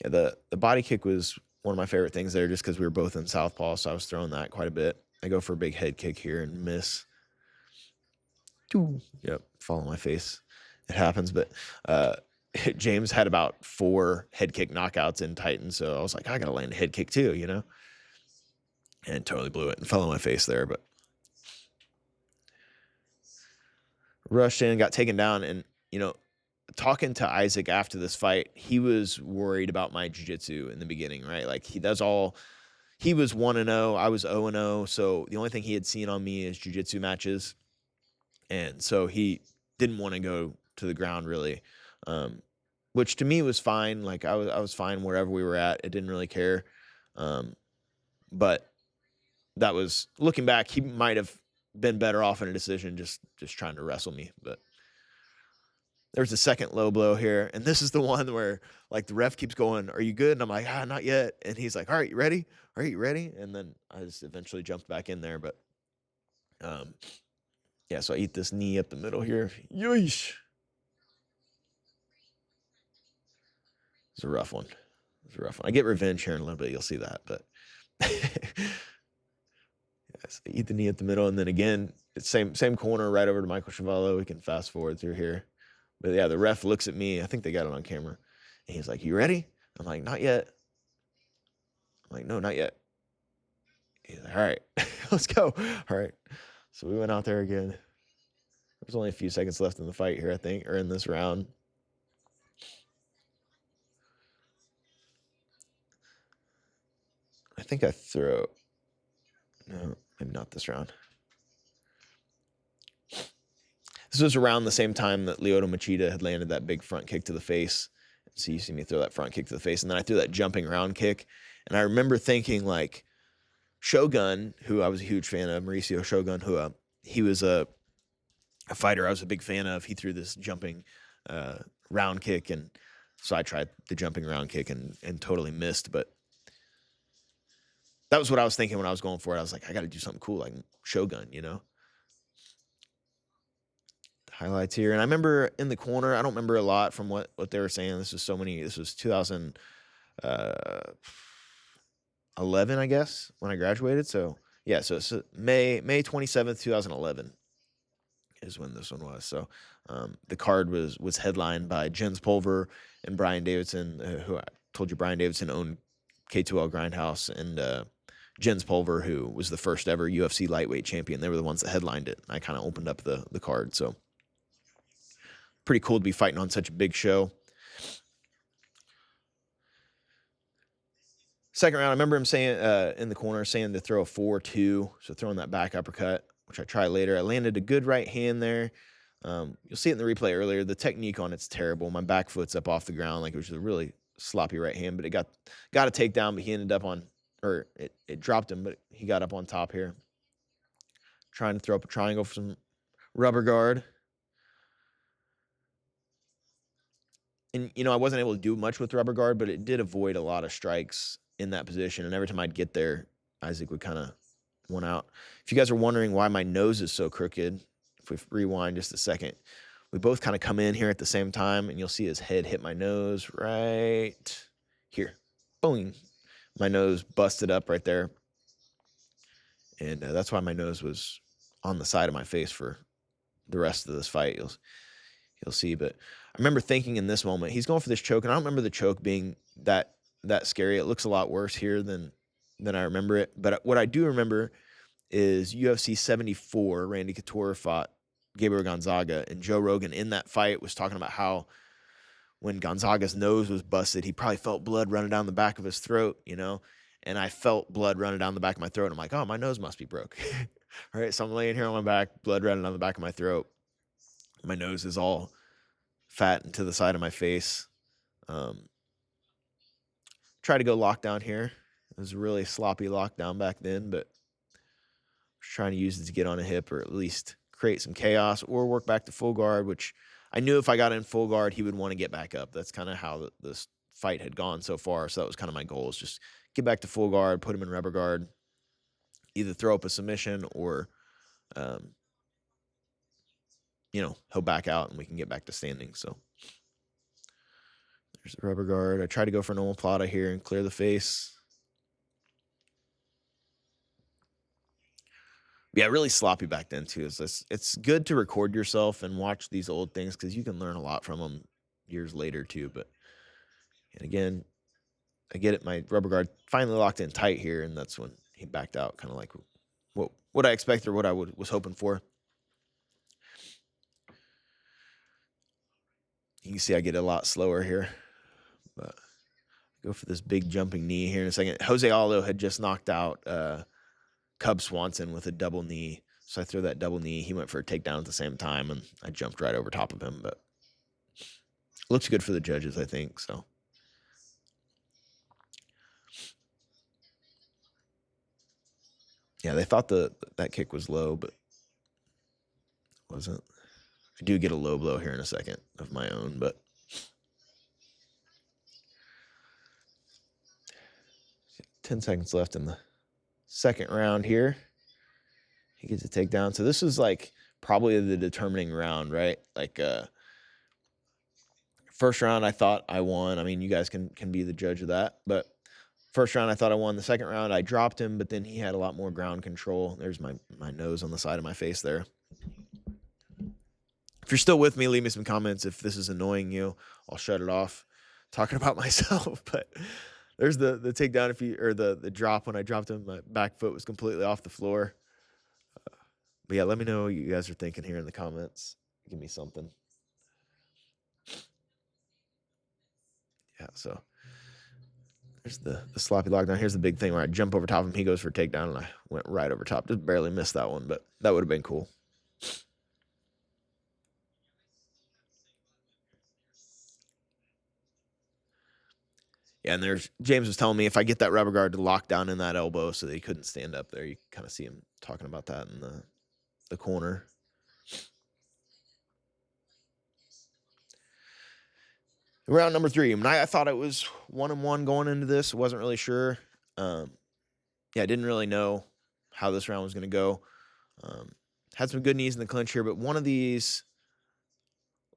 Yeah, the body kick was one of my favorite things there just because we were both in southpaw, so I was throwing that quite a bit. I go for a big head kick here and miss. Yep, fall on my face. It happens, but James had about 4 head kick knockouts in Titan, so I was like, I got to land a head kick too, And totally blew it and fell on my face there, but rushed in, got taken down, and, talking to Isaac after this fight, he was worried about my jiu-jitsu in the beginning, right? Like, he was 1-0, I was 0-0, so the only thing he had seen on me is jiu-jitsu matches. And so he didn't want to go to the ground really, which to me was fine. Like, I was fine wherever we were at. It didn't really care. But that was, looking back, he might have been better off in a decision just trying to wrestle me. But there's a second low blow here, and this is the one where, like, the ref keeps going, "Are you good?" And I'm like, not yet. And he's like, "All right, you ready? All right, you ready?" And then I just eventually jumped back in there. But yeah, so I eat this knee up the middle here. Yeesh. It's a rough one. I get revenge here in a little bit. You'll see that, but yes, I eat the knee at the middle, and then again, it's same corner right over to Michael Chavallo. We can fast forward through here. But yeah, the ref looks at me. I think they got it on camera. And he's like, "You ready?" I'm like, "Not yet." I'm like, "No, not yet." He's like, "All right, let's go." All right. So we went out there again. There's only a few seconds left in the fight here, I think, or in this round. I think I throw. No, maybe not this round. This was around the same time that Lyoto Machida had landed that big front kick to the face. So you see me throw that front kick to the face, and then I threw that jumping round kick. And I remember thinking, like, Shogun, who I was a huge fan of, Mauricio Shogun, who he was a fighter I was a big fan of. He threw this jumping round kick, and so I tried the jumping round kick and totally missed. But that was what I was thinking when I was going for it. I was like, I got to do something cool like Shogun, Highlights here. And I remember in the corner, I don't remember a lot from what they were saying. This was 2011, I guess, when I graduated. So yeah, so it's May 27th, 2011 is when this one was. So the card was headlined by Jens Pulver and Brian Davidson, who I told you Brian Davidson owned K2L Grindhouse, and Jens Pulver, who was the first ever UFC lightweight champion. They were the ones that headlined it. I kind of opened up the card. So pretty cool to be fighting on such a big show. Second round, I remember him saying in the corner, saying to throw a 4-2, so throwing that back uppercut, which I try later. I landed a good right hand there. You'll see it in the replay earlier. The technique on it's terrible. My back foot's up off the ground, like it was a really sloppy right hand, but it got a takedown, but he ended up on, or it dropped him, but he got up on top here. Trying to throw up a triangle for some rubber guard. And, I wasn't able to do much with rubber guard, but it did avoid a lot of strikes in that position. And every time I'd get there, Isaac would kind of one out. If you guys are wondering why my nose is so crooked, if we rewind just a second, we both kind of come in here at the same time, and you'll see his head hit my nose right here. Boom. My nose busted up right there. And that's why my nose was on the side of my face for the rest of this fight. You'll see, but I remember thinking in this moment, he's going for this choke, and I don't remember the choke being that scary. It looks a lot worse here than I remember it. But what I do remember is UFC 74, Randy Couture fought Gabriel Gonzaga, and Joe Rogan in that fight was talking about how when Gonzaga's nose was busted, he probably felt blood running down the back of his throat, and I felt blood running down the back of my throat. I'm like, oh, my nose must be broke. All right, so I'm laying here on my back, blood running down the back of my throat. My nose is all fat and to the side of my face. Try to go lockdown here. It was a really sloppy lockdown back then, but I was trying to use it to get on a hip or at least create some chaos or work back to full guard, which I knew if I got in full guard, he would want to get back up. That's kind of how this fight had gone so far. So that was kind of my goal, is just get back to full guard, put him in rubber guard, either throw up a submission or, he'll back out and we can get back to standing. So there's the rubber guard. I try to go for an omoplata here and clear the face. Yeah, really sloppy back then too. It's good to record yourself and watch these old things because you can learn a lot from them years later too. And again, I get it. My rubber guard finally locked in tight here, and that's when he backed out, kind of like what I expected or what I was hoping for. You can see I get a lot slower here, but go for this big jumping knee here in a second. Jose Aldo had just knocked out Cub Swanson with a double knee. So I threw that double knee. He went for a takedown at the same time, and I jumped right over top of him. But looks good for the judges, I think. So yeah, they thought that kick was low, but it wasn't. I do get a low blow here in a second of my own, but 10 seconds left in the second round here. He gets a takedown. So this is like probably the determining round, right? Like first round, I thought I won. I mean, you guys can be the judge of that. But first round, I thought I won. The second round, I dropped him, but then he had a lot more ground control. There's my nose on the side of my face there. If you're still with me, leave me some comments. If this is annoying you, I'll shut it off talking about myself. But there's the takedown, the drop. When I dropped him, my back foot was completely off the floor. But yeah, let me know what you guys are thinking here in the comments. Give me something. Yeah, so there's the sloppy lockdown. Here's the big thing where I jump over top of him. He goes for a takedown, and I went right over top. Just barely missed that one, but that would have been cool. Yeah, and James was telling me if I get that rubber guard to lock down in that elbow so that he couldn't stand up there. You kind of see him talking about that in the corner. Round number 3. I thought it was 1-1 going into this. Wasn't really sure. I didn't really know how this round was going to go. Had some good knees in the clinch here, but one of these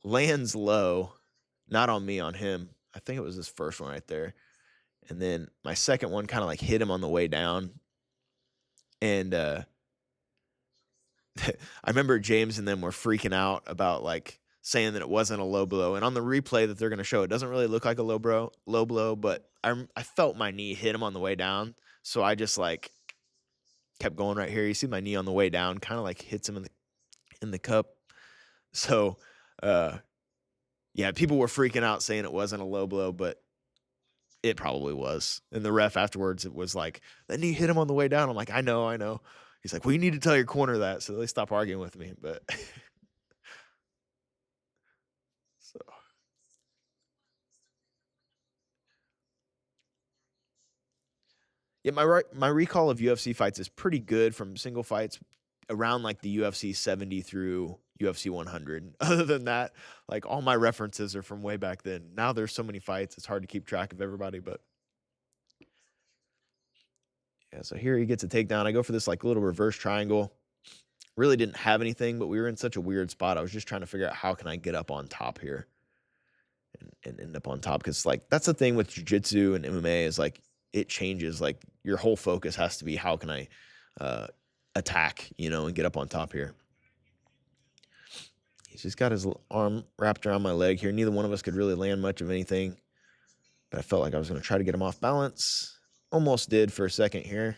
lands low, not on me, on him. I think it was this first one right there. And then my second one kind of like hit him on the way down. And I remember James and them were freaking out about like saying that it wasn't a low blow. And on the replay that they're going to show, it doesn't really look like a low blow, but I felt my knee hit him on the way down. So I just like kept going right here. You see my knee on the way down, kind of like hits him in the cup. So, people were freaking out saying it wasn't a low blow, but it probably was. And the ref afterwards, it was like, that knee hit him on the way down. I'm like, I know. He's like, well, you need to tell your corner that. So they stop arguing with me. But so yeah, my recall of UFC fights is pretty good from single fights around like the UFC 70 through UFC 100. Other than that, like all my references are from way back then. Now there's so many fights, it's hard to keep track of everybody. But yeah, so here he gets a takedown. I go for this like little reverse triangle. Really didn't have anything, but we were in such a weird spot. I was just trying to figure out how can I get up on top here and end up on top. Because like that's the thing with jiu-jitsu and MMA is like it changes. Like your whole focus has to be how can I attack, and get up on top here. He's just got his arm wrapped around my leg here. Neither one of us could really land much of anything, but I felt like I was going to try to get him off balance. Almost did for a second here.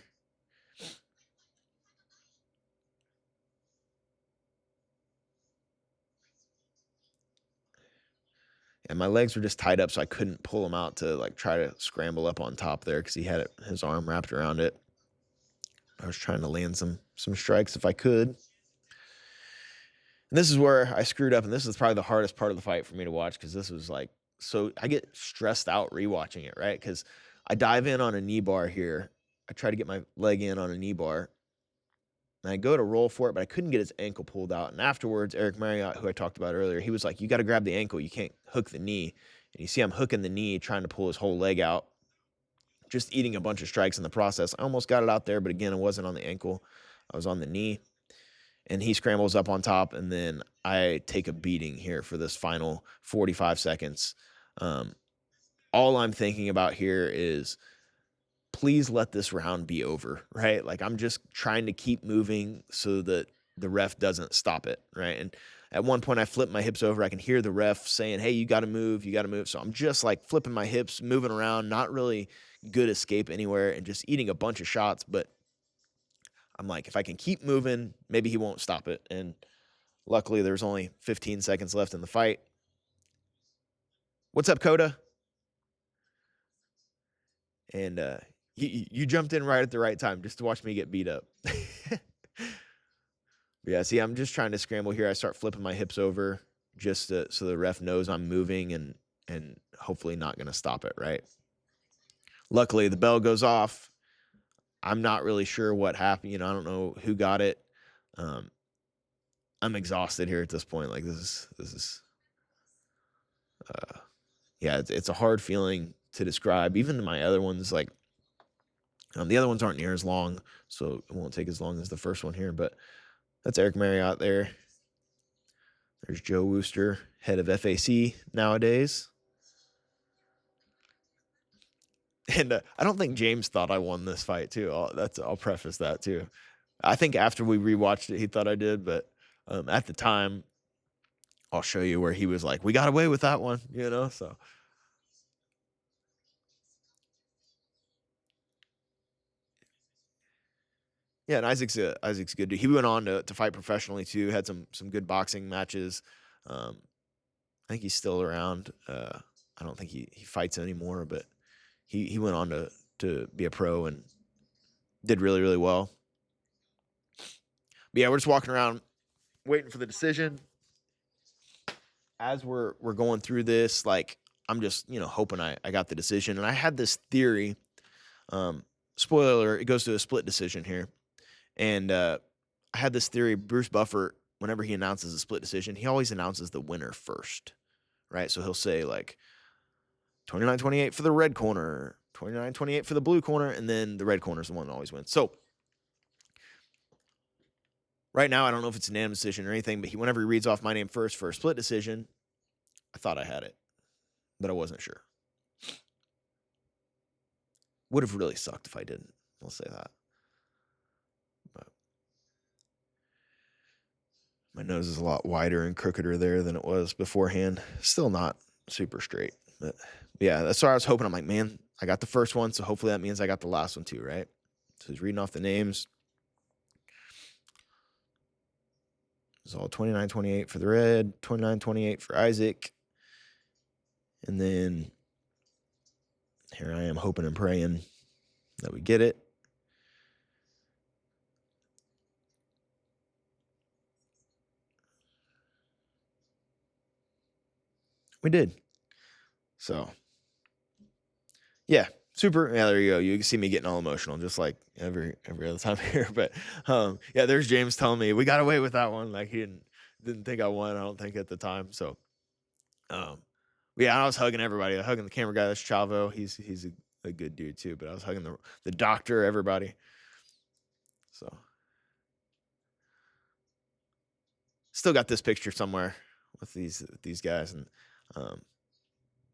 And my legs were just tied up, so I couldn't pull him out to like try to scramble up on top there because he had his arm wrapped around it. I was trying to land some strikes if I could. And this is where I screwed up, and this is probably the hardest part of the fight for me to watch because this was like, so I get stressed out rewatching it, right? Because I dive in on a knee bar here. I try to get my leg in on a knee bar, and I go to roll for it, but I couldn't get his ankle pulled out. And afterwards, Eric Marriott, who I talked about earlier, he was like, you got to grab the ankle. You can't hook the knee. And you see I'm hooking the knee, trying to pull his whole leg out, just eating a bunch of strikes in the process. I almost got it out there, but again, it wasn't on the ankle. I was on the knee. And he scrambles up on top, and then I take a beating here for this final 45 seconds. All I'm thinking about here is please let this round be over, right? Like I'm just trying to keep moving so that the ref doesn't stop it, right? And at one point I flip my hips over. I can hear the ref saying, hey, you got to move, you got to move. So I'm just like flipping my hips, moving around, not really good escape anywhere, and just eating a bunch of shots. But I'm like, if I can keep moving, maybe he won't stop it. And luckily there's only 15 seconds left in the fight. What's up, Coda? And you jumped in right at the right time just to watch me get beat up. Yeah, see, I'm just trying to scramble here. I start flipping my hips over just so the ref knows I'm moving and hopefully not going to stop it, right? Luckily, the bell goes off. I'm not really sure what happened. I don't know who got it. I'm exhausted here at this point. Like this is yeah, it's a hard feeling to describe. Even my other ones, like the other ones aren't near as long, so it won't take as long as the first one here. But that's Eric Marriott there. There's Joe Wooster, head of FAC nowadays. And I don't think James thought I won this fight too. I'll preface that too. I think after we rewatched it, he thought I did, but at the time, I'll show you where he was like, "We got away with that one," So yeah, and Isaac's good. He went on to fight professionally too. Had some good boxing matches. I think he's still around. I don't think he fights anymore, but he went on to be a pro and did really, really well. But yeah, we're just walking around waiting for the decision. As we're going through this, like I'm just hoping I got the decision. And I had this theory. Spoiler alert, it goes to a split decision here. And I had this theory. Bruce Buffer, whenever he announces a split decision, he always announces the winner first, right? So he'll say like 29-28 for the red corner, 29-28 for the blue corner, and then the red corner is the one that always wins. So right now, I don't know if it's a unanimous decision or anything, but whenever he reads off my name first for a split decision, I thought I had it, but I wasn't sure. Would have really sucked if I didn't. I'll say that. But my nose is a lot wider and crookeder there than it was beforehand. Still not super straight. But yeah, that's what I was hoping. I'm like, man, I got the first one, so hopefully that means I got the last one too, right? So he's reading off the names. It's all 29-28 for the red, 29-28 for Isaac. And then here I am hoping and praying that we get it. We did. So, yeah, super. Yeah, there you go. You can see me getting all emotional, just like every other time here. But yeah, there's James telling me we got away with that one. Like he didn't think I won. I don't think at the time. So, yeah, I was hugging everybody. I was hugging the camera guy. That's Chavo. He's a good dude too. But I was hugging the doctor, everybody. So, still got this picture somewhere with these guys. And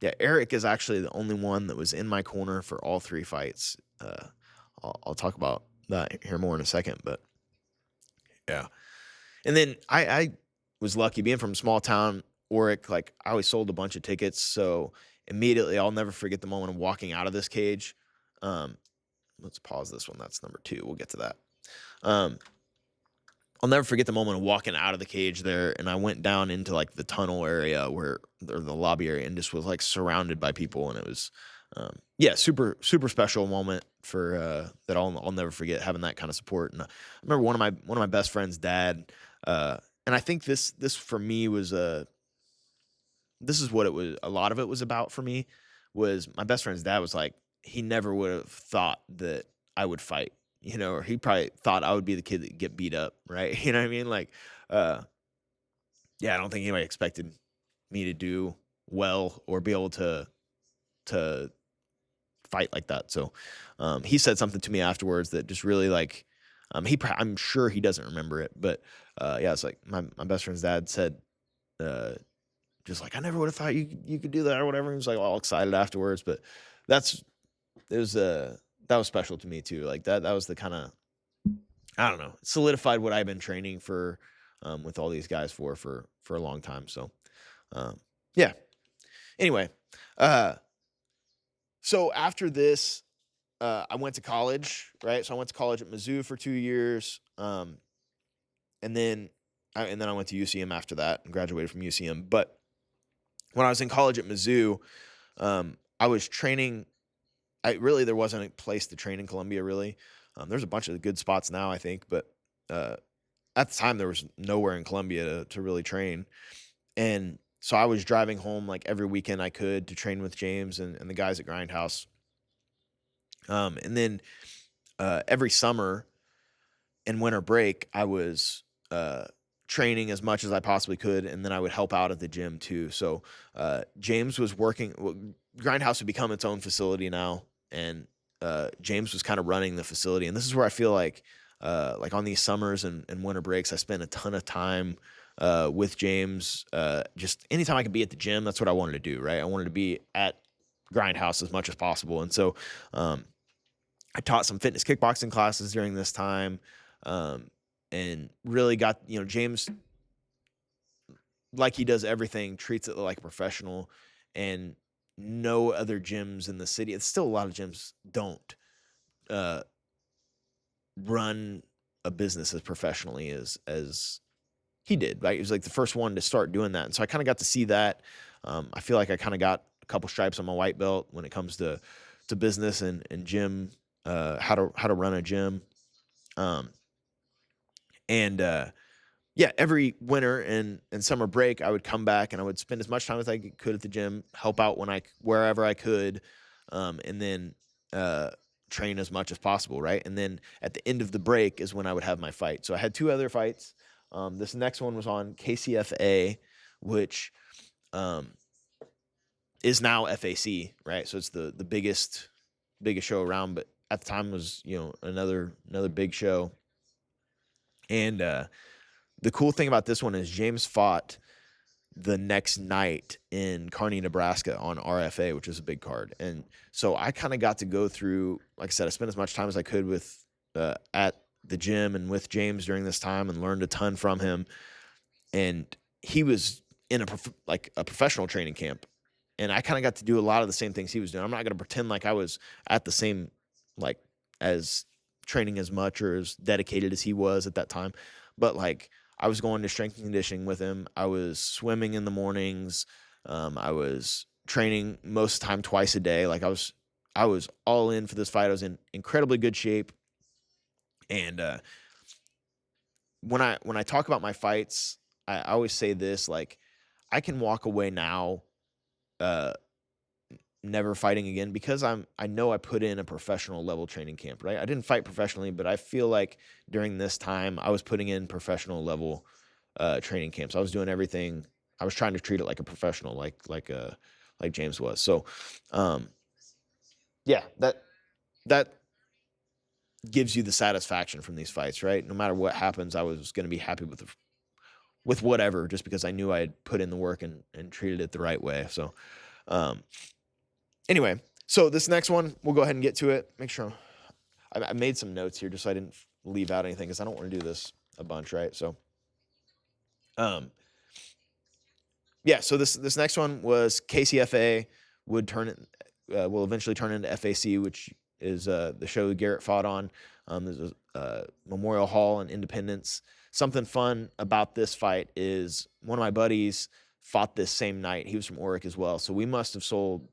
yeah, Eric is actually the only one that was in my corner for all 3 fights. I'll talk about that here more in a second, but yeah. And then I was lucky being from a small town, Oric. Like I always sold a bunch of tickets, so immediately I'll never forget the moment of walking out of this cage. Let's pause this one. That's number 2. We'll get to that. I'll never forget the moment of walking out of the cage there, and I went down into like the tunnel area or the lobby area, and just was like surrounded by people, and it was, yeah, super special moment for that I'll never forget, having that kind of support. And I remember one of my best friend's dad, and I think this for me was this is what it was. A lot of it was about for me was my best friend's dad was like, he never would have thought that I would fight, or he probably thought I would be the kid that get beat up, right? You know what I mean? Like, yeah, I don't think anybody expected me to do well or be able to fight like that. So, he said something to me afterwards that just really like, I'm sure he doesn't remember it, but yeah, it's like my best friend's dad said, just like, I never would have thought you could do that or whatever. He was like all excited afterwards, but that was special to me too. Like that was the kind of, I don't know, solidified what I've been training for, with all these guys for a long time. So, yeah. Anyway, so after this, I went to college, right? So I went to college at Mizzou for 2 years, and then I went to UCM after that and graduated from UCM. But when I was in college at Mizzou, I was training. There wasn't a place to train in Columbia, really. There's a bunch of good spots now, I think, but at the time there was nowhere in Columbia to really train. And so I was driving home like every weekend I could to train with James and the guys at Grindhouse. And then every summer and winter break, I was training as much as I possibly could, and then I would help out at the gym too. So James was working. Grindhouse had become its own facility now, and James was kind of running the facility. And this is where I feel like on these summers and winter breaks, I spent a ton of time with James. Just anytime I could be at the gym, that's what I wanted to do, right? I wanted to be at Grindhouse as much as possible. And so I taught some fitness kickboxing classes during this time, and really got, James, like he does everything, treats it like a professional, and no other gyms in the city. It's still a lot of gyms don't run a business as professionally as he did. Right, he was like the first one to start doing that, and so I kind of got to see that. I feel like I kind of got a couple stripes on my white belt when it comes to business and gym, how to run a gym, and yeah, every winter and summer break, I would come back and I would spend as much time as I could at the gym, help out wherever I could, and then train as much as possible, right? And then at the end of the break is when I would have my fight. So I had 2 other fights. This next one was on KCFA, which is now FAC, right? So it's the biggest show around, but at the time was another big show. And the cool thing about this one is James fought the next night in Kearney, Nebraska on RFA, which is a big card. And so I kind of got to go through, like I said, I spent as much time as I could with at the gym and with James during this time, and learned a ton from him. And he was in a professional training camp, and I kind of got to do a lot of the same things he was doing. I'm not going to pretend like I was at the same, like, as training as much or as dedicated as he was at that time, but like I was going to strength and conditioning with him. I was swimming in the mornings. I was training most of the time twice a day. Like I was all in for this fight. I was in incredibly good shape. And when I talk about my fights, I always say this, like, I can walk away now never fighting again, because I know I put in a professional level training camp, right? I didn't fight professionally, but I feel like during this time I was putting in professional level training camps. I was doing everything. I was trying to treat it like a professional, like James was. So, yeah, that gives you the satisfaction from these fights, right? No matter what happens, I was going to be happy with whatever, just because I knew I had put in the work and treated it the right way. So, anyway, so this next one, we'll go ahead and get to it. Make sure I made some notes here just so I didn't leave out anything, because I don't want to do this a bunch, right? So, yeah. So this next one was KCFA will eventually turn into FAC, which is the show Garrett fought on. There's a Memorial Hall in Independence. Something fun about this fight is one of my buddies fought this same night. He was from Oric as well, so we must have sold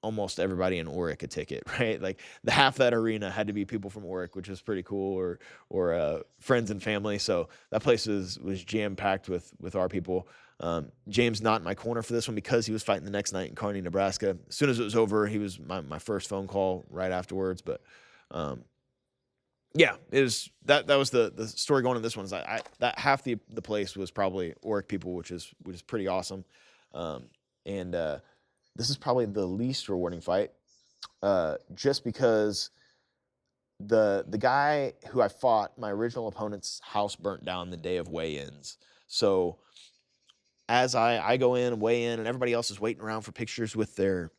almost everybody in Oric a ticket, right? Like the half that arena had to be people from Oric, which was pretty cool, or friends and family. So that place was jam packed with our people. James not in my corner for this one because he was fighting the next night in Kearney, Nebraska. As soon as it was over, he was my first phone call right afterwards. But yeah, it was that was the story going to this one. Is that half the place was probably Oric people, which is pretty awesome. This is probably the least rewarding fight, just because the guy who I fought, my original opponent's house burnt down the day of weigh-ins. So as I go in and weigh in, and everybody else is waiting around for pictures with their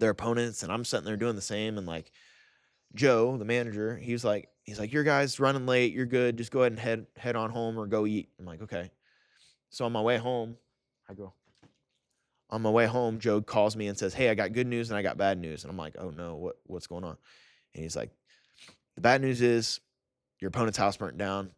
opponents, and I'm sitting there doing the same, and like Joe, the manager, he's like, your guy's running late, you're good, just go ahead and head on home or go eat. I'm like, okay. So on my way home, Joe calls me and says, hey, I got good news and I got bad news. And I'm like, oh no, what's going on? And he's like, the bad news is your opponent's house burnt down.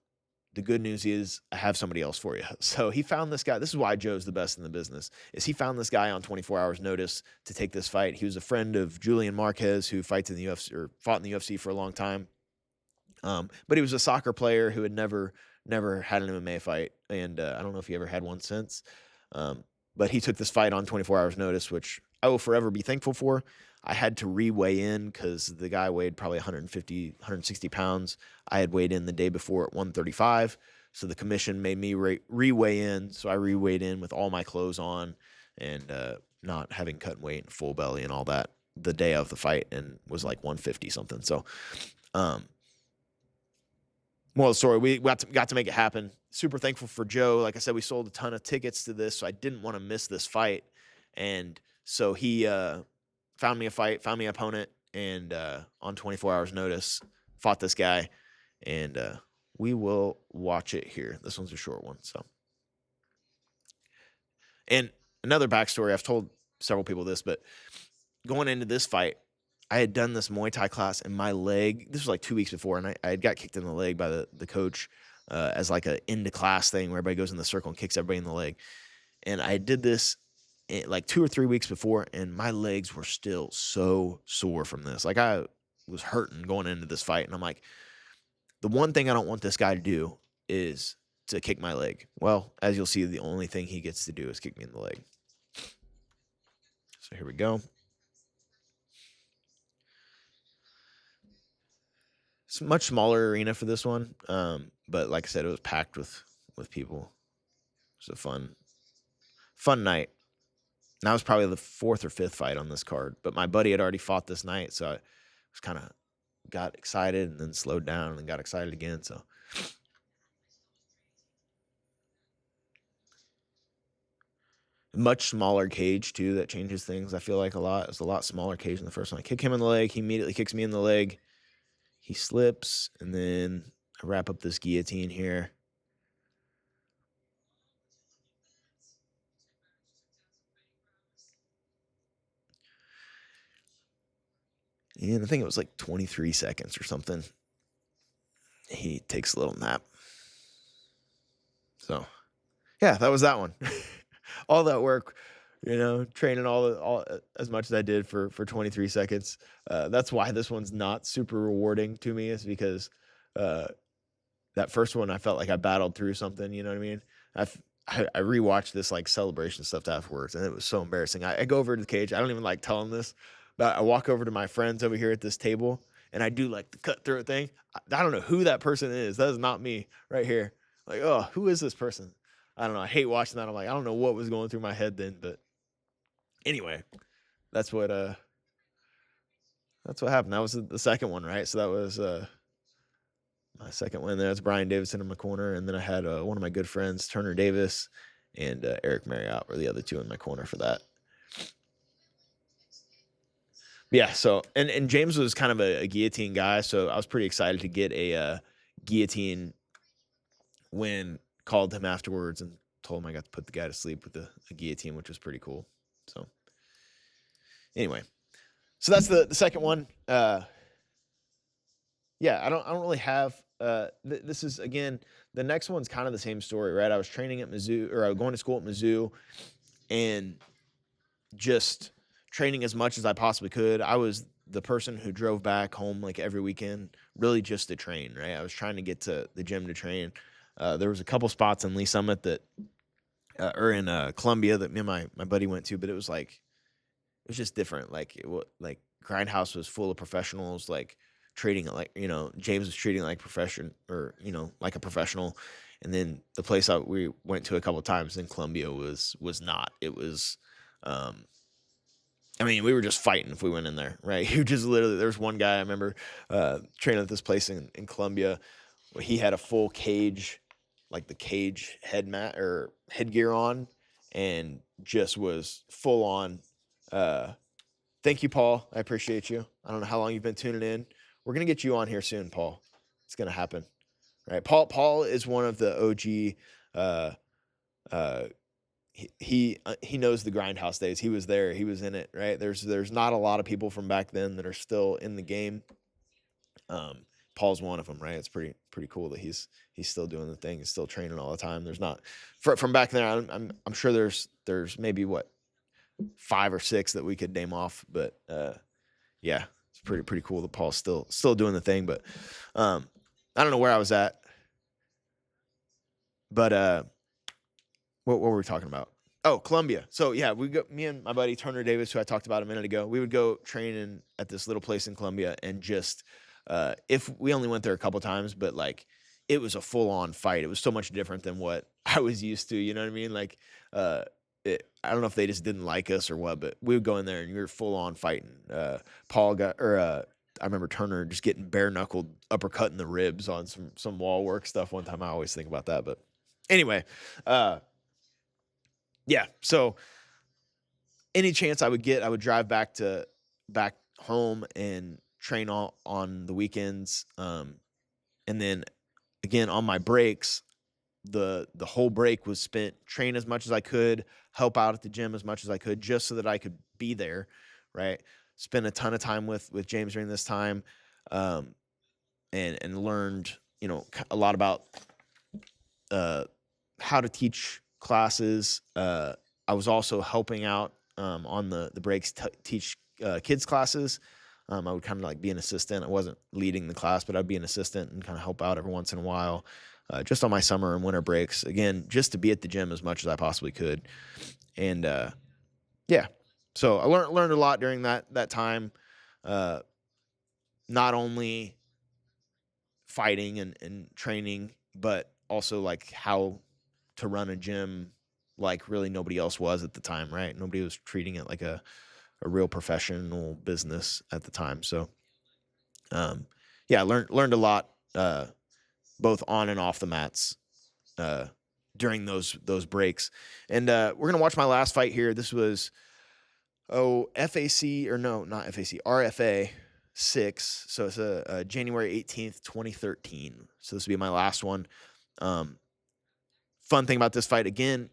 The good news is I have somebody else for you. So he found this guy. This is why Joe's the best in the business, is he found this guy on 24 hours notice to take this fight. He was a friend of Julian Marquez, who fights in the UFC or fought in the UFC for a long time. But he was a soccer player who had never had an MMA fight. And I don't know if he ever had one since. But he took this fight on 24 hours notice, which I will forever be thankful for. I had to re-weigh in because the guy weighed probably 160 pounds. I had weighed in the day before at 135. So the commission made me re-weigh in. So I re-weighed in with all my clothes on and not having cut weight and full belly and all that the day of the fight, and was like 150 something. So moral of the story, we got to make it happen. Super thankful for Joe. Like I said, we sold a ton of tickets to this, so I didn't want to miss this fight. And so he found me a fight, found me an opponent, and on 24 hours notice, fought this guy. And we will watch it here. This one's a short one. So, and another backstory, I've told several people this, but going into this fight, I had done this Muay Thai class, and my leg, this was like 2 weeks before, and I had got kicked in the leg by the coach as like a end of class thing where everybody goes in the circle and kicks everybody in the leg. And I did this like 2 or 3 weeks before, and my legs were still so sore from this. Like I was hurting going into this fight, and I'm like, the one thing I don't want this guy to do is to kick my leg. Well, as you'll see, the only thing he gets to do is kick me in the leg. So here we go. It's a much smaller arena for this one, but like I said, it was packed with people. It was a fun night. And that was probably the 4th or 5th fight on this card, but my buddy had already fought this night, so I was kind of got excited and then slowed down and then got excited again. So much smaller cage too, that changes things. I feel like a lot. It's a lot smaller cage than the first one. I kick him in the leg, he immediately kicks me in the leg. He slips, and then I wrap up this guillotine here. And I think it was like 23 seconds or something. He takes a little nap. So, yeah, that was that one. All that work, training all as much as I did for 23 seconds. That's why this one's not super rewarding to me, is because that first one I felt like I battled through something. You know what I mean? I rewatched this like celebration stuff afterwards, and it was so embarrassing. I go over to the cage. I don't even like telling this, but I walk over to my friends over here at this table, and I do like the cutthroat thing. I don't know who that person is. That is not me right here. Like, oh, who is this person? I don't know. I hate watching that. I'm like, I don't know what was going through my head then, but anyway, that's what happened. That was the second one, right? So that was my second win there. That's Brian Davidson in my corner, and then I had one of my good friends, Turner Davis, and Eric Marriott were the other two in my corner for that. Yeah. So and James was kind of a guillotine guy, so I was pretty excited to get a guillotine win. Called him afterwards and told him I got to put the guy to sleep with a guillotine, which was pretty cool. So anyway, so that's the second one. Yeah, I don't really have. This is again the next one's kind of the same story, right? I was training at Mizzou, or I was going to school at Mizzou, and just training as much as I possibly could. I was the person who drove back home like every weekend, really just to train, right? I was trying to get to the gym to train. There was a couple spots in Lee Summit that, or in Columbia that me and my buddy went to, but it was just different. Like like Grindhouse was full of professionals, like treating it like, James was treating it like profession, or, like a professional. And then the place we went to a couple of times in Columbia was not. It was, I mean, we were just fighting if we went in there, right? You just literally, there was one guy I remember training at this place in Columbia where he had a full cage, like the cage headgear on, and just was full on. Thank you, Paul. I appreciate you. I don't know how long you've been tuning in. We're going to get you on here soon, Paul. It's going to happen. Right. Paul is one of the OG, he knows the Grindhouse days. He was there. He was in it, right? There's not a lot of people from back then that are still in the game. Paul's one of them, right? It's pretty cool that he's still doing the thing. He's still training all the time. There's not from back there. I'm sure there's maybe 5 or 6 that we could name off, but yeah, it's pretty cool that Paul's still doing the thing. But I don't know where I was at, but what were we talking about? Oh, Columbia. So yeah, me and my buddy Turner Davis, who I talked about a minute ago, we would go training at this little place in Columbia, and just if we only went there a couple times, but like it was a full on fight. It was so much different than what I was used to. You know what I mean? Like I don't know if they just didn't like us or what, but we would go in there and you're full on fighting. I remember Turner just getting bare knuckled, uppercutting the ribs on some wall work stuff one time. I always think about that, but anyway, yeah. So any chance I would get, I would drive back home and train on the weekends. And then again, on my breaks, the whole break was spent train as much as I could, help out at the gym as much as I could, just so that I could be there. Right. Spend a ton of time with James during this time. And learned, a lot about, how to teach classes. I was also helping out on the breaks, teach kids classes. I would kind of like be an assistant. I wasn't leading the class, but I'd be an assistant and kind of help out every once in a while, just on my summer and winter breaks. Again, just to be at the gym as much as I possibly could. And yeah, so I learned a lot during that time. Not only fighting and training, but also like how to run a gym like really nobody else was at the time, right? Nobody was treating it like a real professional business at the time. So, yeah, I learned a lot, both on and off the mats, during those breaks. And we're going to watch my last fight here. This was, FAC, or no, not FAC, RFA 6. So it's a January 18th, 2013. So this will be my last one. Fun thing about this fight, again,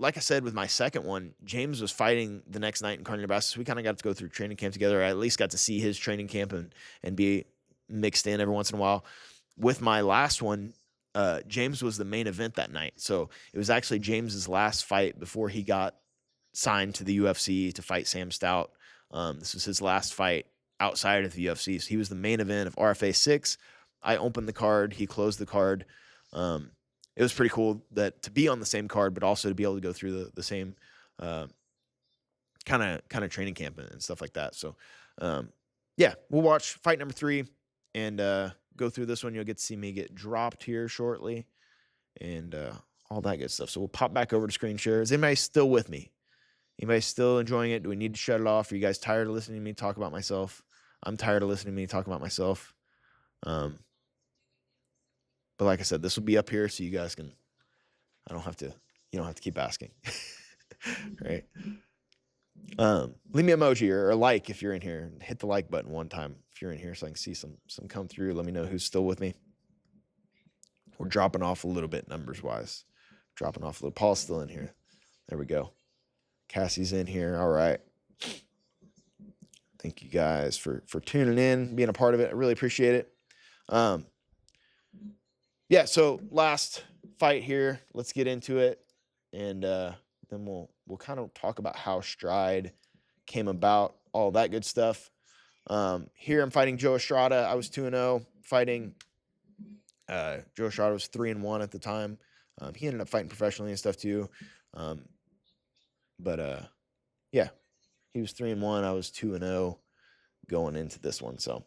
like I said with my second one, James was fighting the next night in Kearney, Nebraska. So we kind of got to go through training camp together. I at least got to see his training camp and be mixed in every once in a while. With my last one, James was the main event that night. So it was actually James's last fight before he got signed to the UFC to fight Sam Stout. This was his last fight outside of the UFC. So he was the main event of RFA 6. I opened the card. He closed the card. it was pretty cool that to be on the same card, but also to be able to go through the same kind of training camp and stuff like that. So yeah, we'll watch fight number 3 and go through this one. You'll get to see me get dropped here shortly and all that good stuff. So we'll pop back over to screen share. Is anybody still with me? Anybody still enjoying it? Do we need to shut it off? Are you guys tired of listening to me talk about myself? I'm tired of listening to me talk about myself. But like I said, this will be up here so you guys can, you don't have to keep asking. Right? Leave me an emoji or a like if you're in here, and hit the like button one time if you're in here so I can see some come through. Let me know who's still with me. We're dropping off a little bit numbers wise. Dropping off a little. Paul's still in here. There we go. Cassie's in here. All right. Thank you guys for tuning in, being a part of it. I really appreciate it. Yeah, so last fight here. Let's get into it. And then we'll kind of talk about how Stride came about, all that good stuff. Here I'm fighting Joe Estrada. I was 2-0 fighting. Joe Estrada was 3-1 at the time. He ended up fighting professionally and stuff too. But yeah, he was 3-1. I was 2-0 going into this one. So,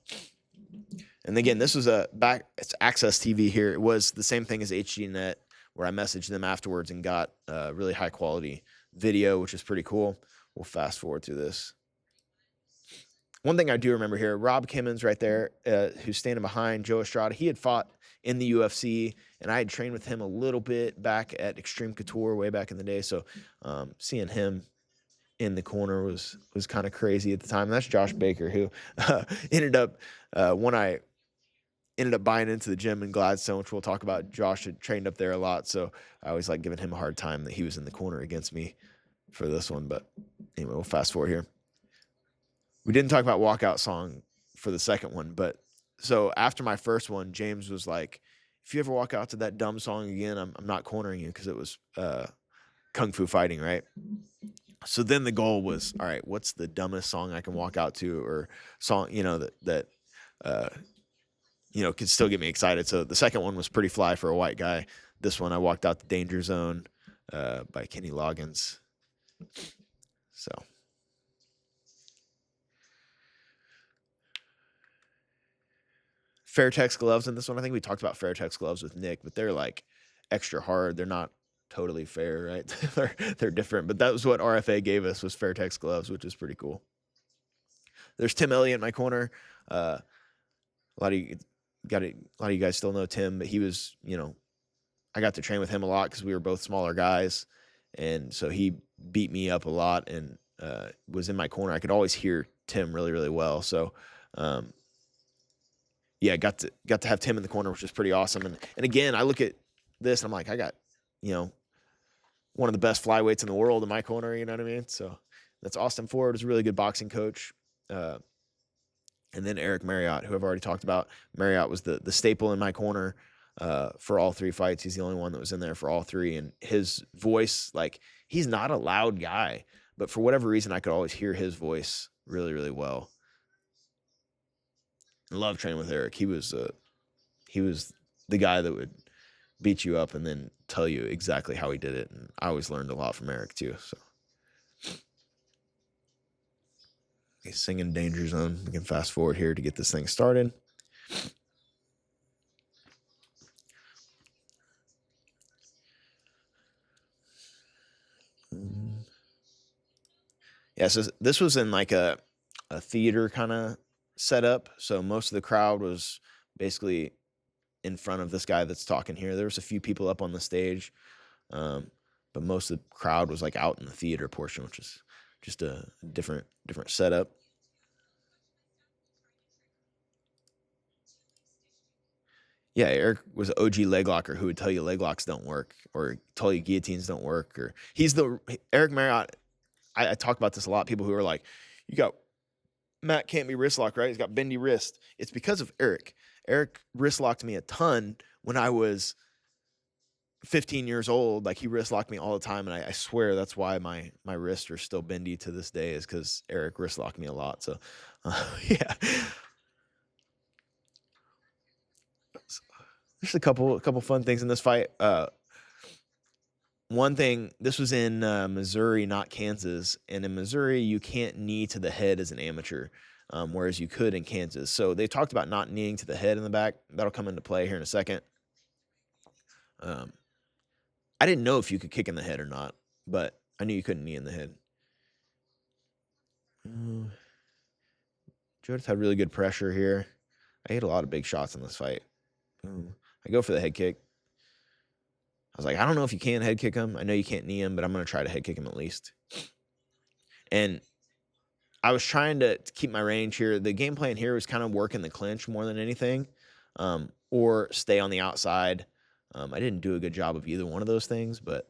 and again, this was it's Access TV here. It was the same thing as HDNet, where I messaged them afterwards and got really high quality video, which is pretty cool. We'll fast forward through this. One thing I do remember here, Rob Kimmons right there, who's standing behind Joe Estrada. He had fought in the UFC, and I had trained with him a little bit back at Extreme Couture way back in the day. So seeing him in the corner was kind of crazy at the time. And that's Josh Baker, who ended up, when I ended up buying into the gym in Gladstone, which we'll talk about. Josh had trained up there a lot, so I always like giving him a hard time that he was in the corner against me for this one. But anyway, we'll fast forward here. We didn't talk about walkout song for the second one, but so after my first one, James was like, if you ever walk out to that dumb song again, I'm not cornering you, because it was Kung Fu Fighting, right? So then the goal was, all right, what's the dumbest song I can walk out to, or song, that could still get me excited. So the second one was pretty fly for a white guy. This one, I walked out the Danger Zone by Kenny Loggins. So. Fairtex gloves in this one. I think we talked about Fairtex gloves with Nick, but they're like extra hard. They're not totally fair, right? they're different, but that was what RFA gave us, was Fairtex gloves, which is pretty cool. There's Tim Elliott in my corner. A lot of you guys still know Tim, but he was, I got to train with him a lot because we were both smaller guys, and so he beat me up a lot and was in my corner. I could always hear Tim really, really well. So. Yeah, got to have Tim in the corner, which is pretty awesome. And again, I look at this and I'm like, I got, one of the best flyweights in the world in my corner, you know what I mean? So that's Austin Ford, is a really good boxing coach. And then Eric Marriott, who I've already talked about. Marriott was the staple in my corner for all 3 fights. He's the only one that was in there for all 3. And his voice, like, he's not a loud guy, but for whatever reason, I could always hear his voice really, really well. Love training with Eric. He was the guy that would beat you up and then tell you exactly how he did it. And I always learned a lot from Eric too. So he's singing Danger Zone. We can fast forward here to get this thing started. Yeah, so this was in like a theater kind of setup. So most of the crowd was basically in front of this guy that's talking here. There was a few people up on the stage, but most of the crowd was like out in the theater portion, which is just a different setup. Yeah, Eric was an OG leg locker who would tell you leg locks don't work, or tell you guillotines don't work. Or Eric Marriott. I talk about this a lot. People who are like, Matt can't be wrist locked, right? He's got bendy wrist. It's because of Eric. Eric wrist locked me a ton when I was 15 years old. Like, he wrist locked me all the time, and I swear that's why my wrists are still bendy to this day, is because Eric wrist locked me a lot. So, yeah. There's a couple fun things in this fight. one thing, this was in Missouri, not Kansas. And in Missouri, you can't knee to the head as an amateur, whereas you could in Kansas. So they talked about not kneeing to the head in the back. That'll come into play here in a second. I didn't know if you could kick in the head or not, but I knew you couldn't knee in the head. Judith had really good pressure here. I hit a lot of big shots in this fight. I go for the head kick. I was like, I don't know if you can head kick him. I know you can't knee him, but I'm going to try to head kick him at least. And I was trying to keep my range here. The game plan here was kind of working the clinch more than anything, or stay on the outside. I didn't do a good job of either one of those things, but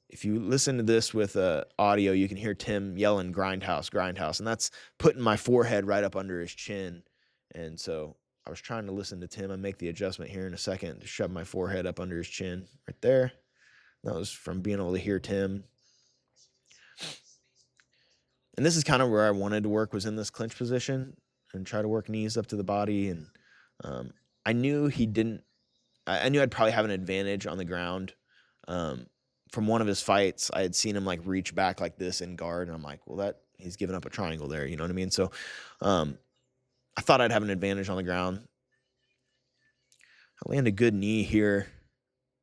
if you listen to this with audio, you can hear Tim yelling grindhouse, grindhouse, and that's putting my forehead right up under his chin. And so I was trying to listen to Tim. I make the adjustment here in a second to shove my forehead up under his chin right there. That was from being able to hear Tim. And this is kind of where I wanted to work, was in this clinch position and try to work knees up to the body. And I knew he didn't, I knew I'd probably have an advantage on the ground. From one of his fights, I had seen him like reach back like this in guard. And I'm like, well, he's giving up a triangle there. You know what I mean? So I thought I'd have an advantage on the ground. I land a good knee here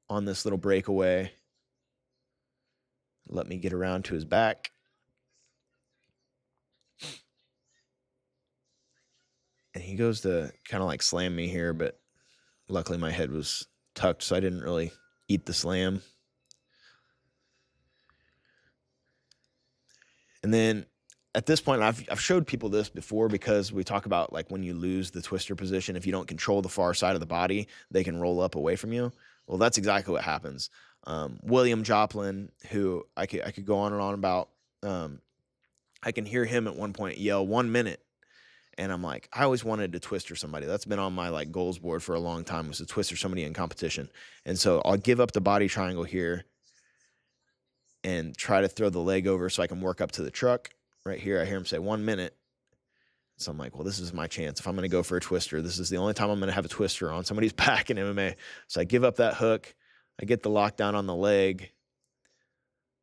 on this little breakaway. Let me get around to his back. And he goes to kind of like slam me here, but luckily my head was tucked, so I didn't really eat the slam. And then at this point, I've showed people this before, because we talk about like when you lose the twister position, if you don't control the far side of the body, they can roll up away from you. Well, that's exactly what happens. William Joplin, who I could go on and on about, I can hear him at one point yell 1 minute. And I'm like, I always wanted to twister somebody. That's been on my like goals board for a long time, was to twister somebody in competition. And so I'll give up the body triangle here and try to throw the leg over so I can work up to the truck. Right here, I hear him say 1 minute. So I'm like, well, this is my chance. If I'm going to go for a twister, this is the only time I'm going to have a twister on somebody's back in MMA. So I give up that hook. I get the lockdown on the leg,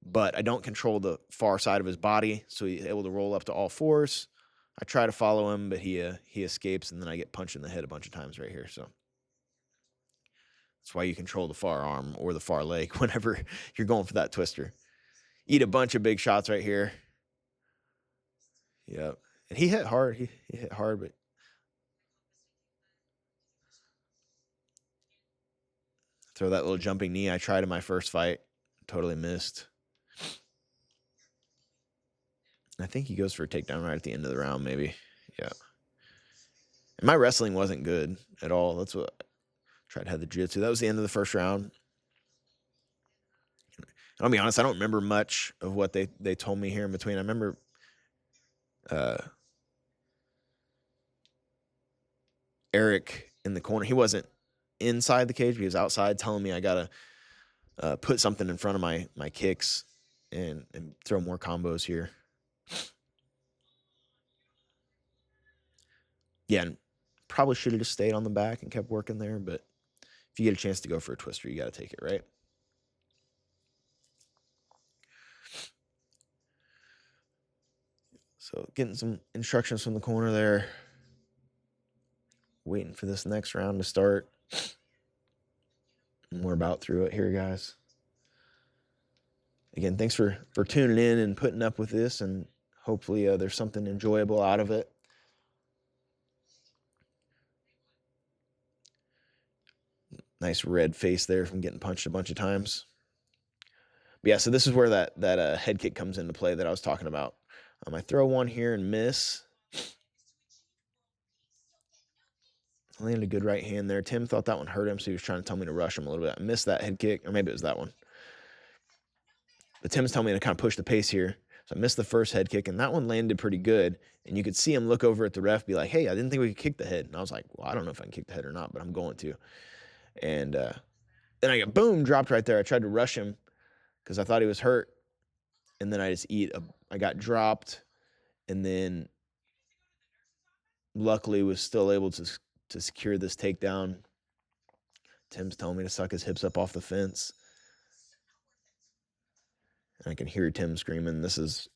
but I don't control the far side of his body, so he's able to roll up to all fours. I try to follow him, but he escapes, and then I get punched in the head a bunch of times right here. So that's why you control the far arm or the far leg whenever you're going for that twister. Eat a bunch of big shots right here. Yep. And he hit hard. He hit hard, but throw that little jumping knee I tried in my first fight. Totally missed. I think he goes for a takedown right at the end of the round, maybe. Yeah. And my wrestling wasn't good at all. That's what I tried to have the jiu-jitsu. That was the end of the first round. I'll be honest, I don't remember much of what they told me here in between. I remember Eric in the corner. He wasn't inside the cage, but he was outside telling me I got to put something in front of my kicks and throw more combos here. Yeah, and probably should have just stayed on the back and kept working there, but if you get a chance to go for a twister, you got to take it, right? So getting some instructions from the corner there. Waiting for this next round to start. And we're about through it here, guys. Again, thanks for tuning in and putting up with this, and hopefully there's something enjoyable out of it. Nice red face there from getting punched a bunch of times. But yeah, so this is where that head kick comes into play that I was talking about. I throw one here and miss. I landed a good right hand there. Tim thought that one hurt him, so he was trying to tell me to rush him a little bit. I missed that head kick, or maybe it was that one. But Tim's telling me to kind of push the pace here. So I missed the first head kick, and that one landed pretty good. And you could see him look over at the ref, be like, hey, I didn't think we could kick the head. And I was like, well, I don't know if I can kick the head or not, but I'm going to. And then I got, boom, dropped right there. I tried to rush him because I thought he was hurt. And then I just I got dropped, and then luckily was still able to secure this takedown. Tim's telling me to suck his hips up off the fence. And I can hear Tim screaming, this is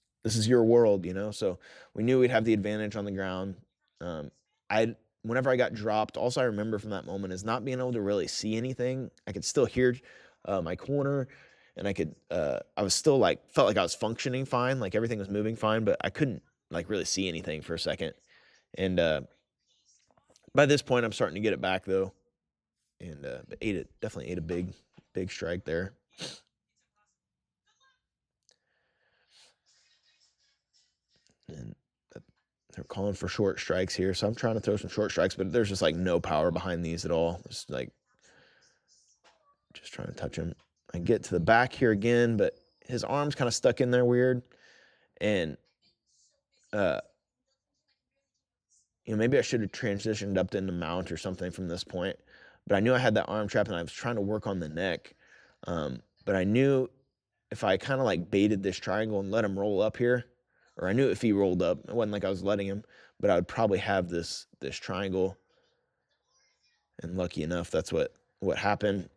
your world, you know? So we knew we'd have the advantage on the ground. I Whenever I got dropped, also I remember from that moment is not being able to really see anything. I could still hear my corner, and I was still like, felt like I was functioning fine, like everything was moving fine, but I couldn't like really see anything for a second. And by this point, I'm starting to get it back though, and but definitely ate a big strike there. And they're calling for short strikes here, so I'm trying to throw some short strikes, but there's just like no power behind these at all. It's like just trying to touch him. I get to the back here again, but his arm's kind of stuck in there weird, and maybe I should have transitioned up into mount or something from this point, but I knew I had that arm trap, and I was trying to work on the neck, but I knew if I kind of like baited this triangle and let him roll up here, or I knew if he rolled up, it wasn't like I was letting him, but I would probably have this triangle. And lucky enough, that's what happened.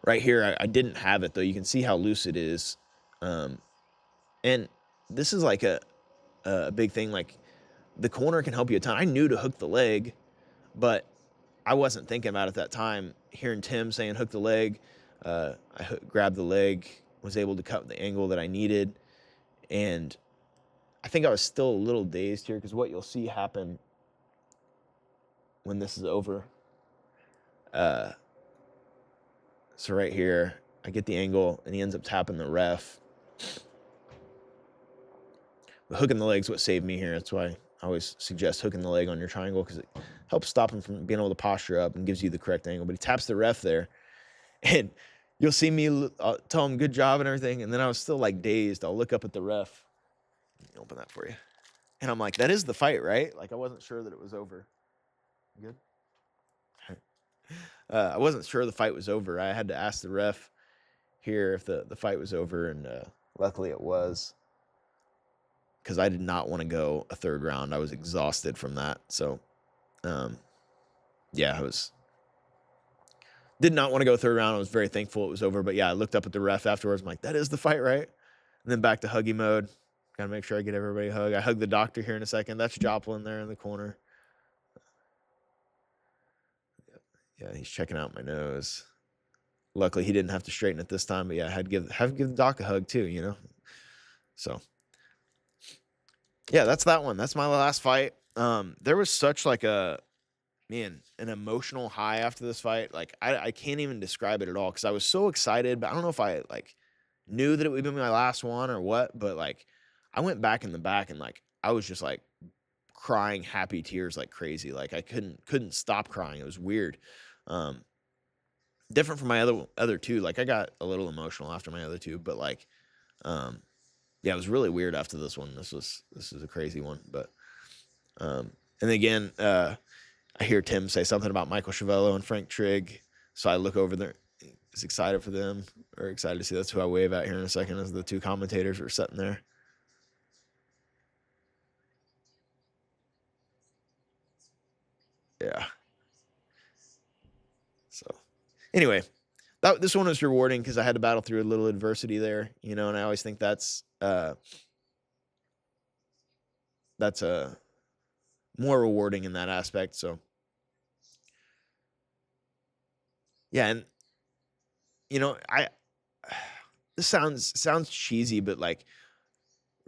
Right here, I didn't have it though. You can see how loose it is, and this is like a big thing. Like the corner can help you a ton. I knew to hook the leg, but I wasn't thinking about it at that time. Hearing Tim saying hook the leg, I grabbed the leg, was able to cut the angle that I needed, and I think I was still a little dazed here because what you'll see happen when this is over. So right here, I get the angle, and he ends up tapping the ref. But hooking the leg's what saved me here. That's why I always suggest hooking the leg on your triangle, because it helps stop him from being able to posture up and gives you the correct angle. But he taps the ref there, and you'll see me tell him good job and everything, and then I was still like dazed. I'll look up at the ref. Let me open that for you. And I'm like, that is the fight, right? Like I wasn't sure that it was over. Good? I wasn't sure the fight was over. I had to ask the ref here if the fight was over, and luckily it was, because I did not want to go a third round. I was exhausted from that. So, yeah, I did not want to go third round. I was very thankful it was over. But yeah, I looked up at the ref afterwards. I'm like, that is the fight, right? And then back to huggy mode. Got to make sure I get everybody a hug. I hug the doctor here in a second. That's Joplin there in the corner. Yeah, he's checking out my nose. Luckily, he didn't have to straighten it this time. But yeah, I had to give the doc a hug too, you know? So, yeah, that's that one. That's my last fight. There was such like an emotional high after this fight. Like I can't even describe it at all, because I was so excited, but I don't know if I like knew that it would be my last one or what, but like I went back in the back, and like I was just like crying happy tears like crazy. Like I couldn't stop crying. It was weird. Different from my other two. Like I got a little emotional after my other two, but like yeah, it was really weird after this one. This is a crazy one. But and again, I hear Tim say something about Michael Chavello and Frank Trigg. So I look over there. He's excited for them, or excited to see. That's who I wave at here in a second, as the two commentators are sitting there. Yeah. So anyway, this one was rewarding because I had to battle through a little adversity there, you know, and I always think that's more rewarding in that aspect. So yeah, and you know, this sounds cheesy, but like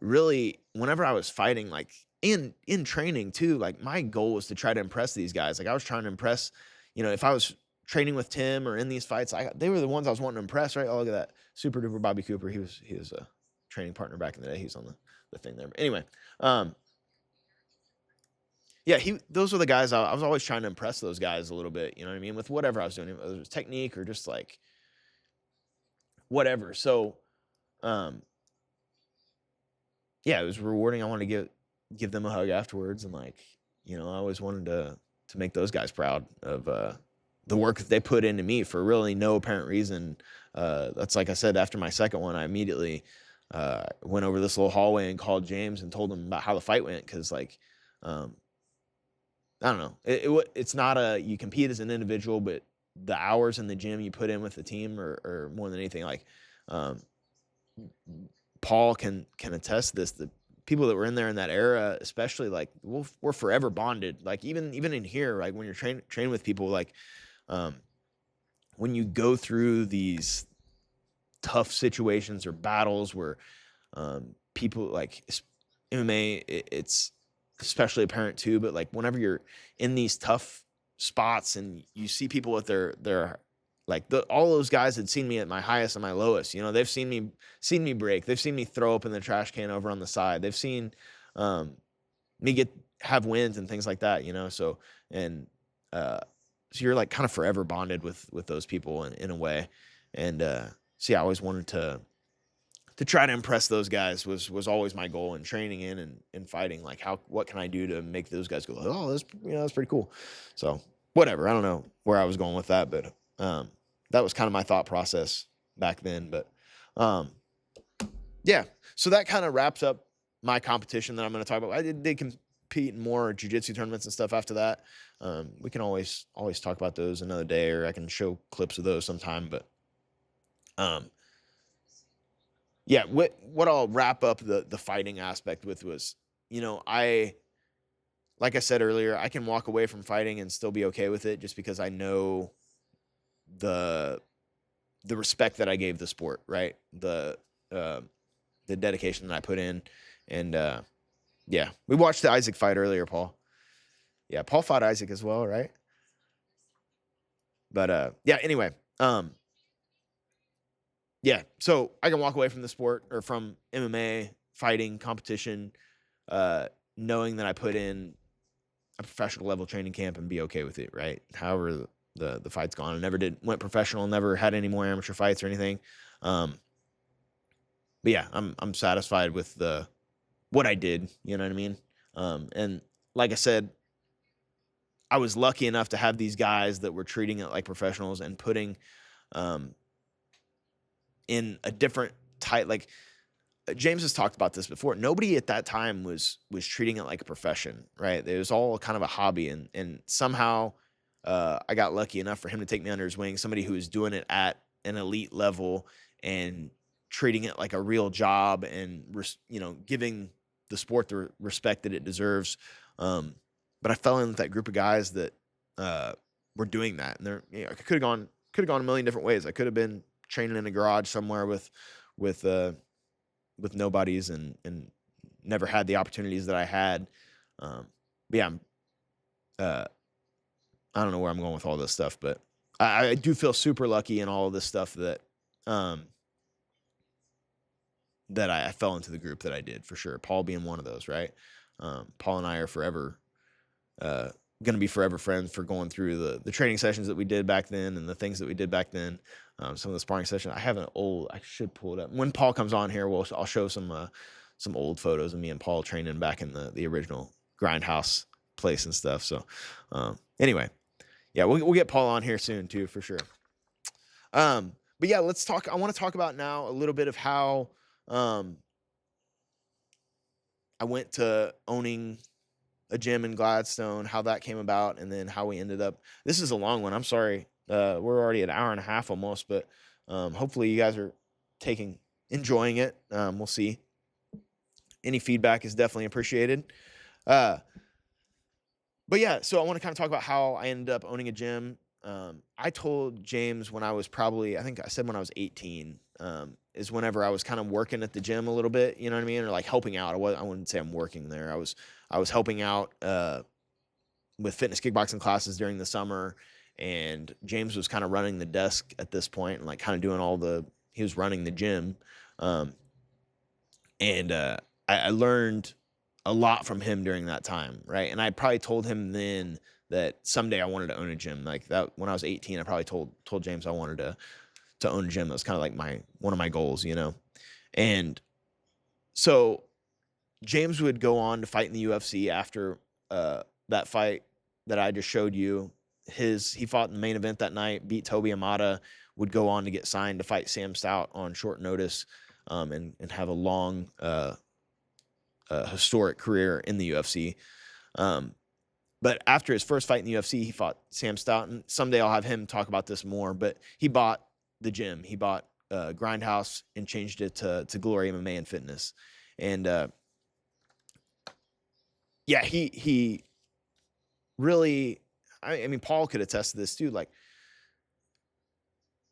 really, whenever I was fighting, like in training too, like my goal was to try to impress these guys. Like I was trying to impress, you know, if I was training with Tim or in these fights, they were the ones I was wanting to impress, right? Oh, look at that super duper Bobby Cooper. He was a training partner back in the day. He's on the thing there. But anyway, yeah, those were the guys I was always trying to impress those guys a little bit. You know what I mean? With whatever I was doing, whether it was technique or just like whatever. So, yeah, it was rewarding. I wanted to give them a hug afterwards, and like, you know, I always wanted to make those guys proud of the work that they put into me for really no apparent reason. That's like I said, after my second one, I immediately went over this little hallway and called James and told him about how the fight went, because like I don't know. It's not you compete as an individual, but the hours in the gym you put in with the team are more than anything. Like, um, Paul can attest to this. The people that were in there in that era, especially, like, we're forever bonded. Like, even in here, like when you're train with people, like, when you go through these tough situations or battles where people like MMA, it's especially apparent too, but like whenever you're in these tough spots and you see people with their like all those guys had seen me at my highest and my lowest, they've seen me break. They've seen me throw up in the trash can over on the side. They've seen me have wins and things like that, so and so you're like kind of forever bonded with those people in a way. And so yeah, I always wanted to try to impress those guys was always my goal in training and fighting. Like, what can I do to make those guys go, oh, that's pretty cool. So whatever. I don't know where I was going with that, but that was kind of my thought process back then. But yeah, so that kind of wraps up my competition that I'm going to talk about. I did compete in more jiu-jitsu tournaments and stuff after that. We can always talk about those another day, or I can show clips of those sometime. But yeah, what I'll wrap up the fighting aspect with was, like I said earlier, I can walk away from fighting and still be okay with it, just because I know the respect that I gave the sport, right? The dedication that I put in. And yeah, we watched the Isaac fight earlier, Paul. Yeah, Paul fought Isaac as well, right? But yeah, anyway, yeah, so I can walk away from the sport, or from MMA fighting competition, knowing that I put in a professional level training camp and be okay with it, right? However the fight's gone. I never went professional, never had any more amateur fights or anything. But yeah, I'm satisfied with what I did, you know what I mean? And like I said, I was lucky enough to have these guys that were treating it like professionals and putting in a different type. Like, James has talked about this before. Nobody at that time was treating it like a profession, right? It was all kind of a hobby, and somehow I got lucky enough for him to take me under his wing. Somebody who was doing it at an elite level and treating it like a real job, and giving the sport the respect that it deserves. But I fell in with that group of guys that were doing that, and I could have gone a million different ways. I could have been training in a garage somewhere with nobodies and never had the opportunities that I had. But yeah, I don't know where I'm going with all this stuff, but I do feel super lucky in all of this stuff that that I fell into the group that I did, for sure. Paul being one of those, right? Paul and I are forever going to be forever friends for going through the training sessions that we did back then and the things that we did back then. Some of the sparring sessions. I should pull it up. When Paul comes on here, I'll show some old photos of me and Paul training back in the original Grindhouse place and stuff. So anyway, yeah, we'll get Paul on here soon too, for sure. But yeah, let's talk. I want to talk about now a little bit of how I went to owning a gym in Gladstone, how that came about, and then how we ended up. This is a long one. I'm sorry. We're already an hour and a half almost, but hopefully you guys are enjoying it. We'll see. Any feedback is definitely appreciated. But yeah, so I want to kind of talk about how I ended up owning a gym. I told James when I was I think I said when I was 18, is whenever I was kind of working at the gym a little bit, you know what I mean? Or like helping out. I wouldn't say I'm working there. I was helping out with fitness kickboxing classes during the summer, and James was kind of running the desk at this point and like kind of doing he was running the gym. And I learned a lot from him during that time, right? And I probably told him then that someday I wanted to own a gym. Like that, when I was 18, I probably told James I wanted to own a gym. That was kind of like one of my goals, And so James would go on to fight in the UFC after that fight that I just showed you. He fought in the main event that night, beat Toby Amata, would go on to get signed to fight Sam Stout on short notice, and have a long historic career in the UFC. But after his first fight in the UFC, he fought Sam Stoughton. Someday I'll have him talk about this more, but he bought the gym. He bought Grindhouse and changed it to Glory MMA and Fitness. And yeah, he really, I mean, Paul could attest to this too. Like,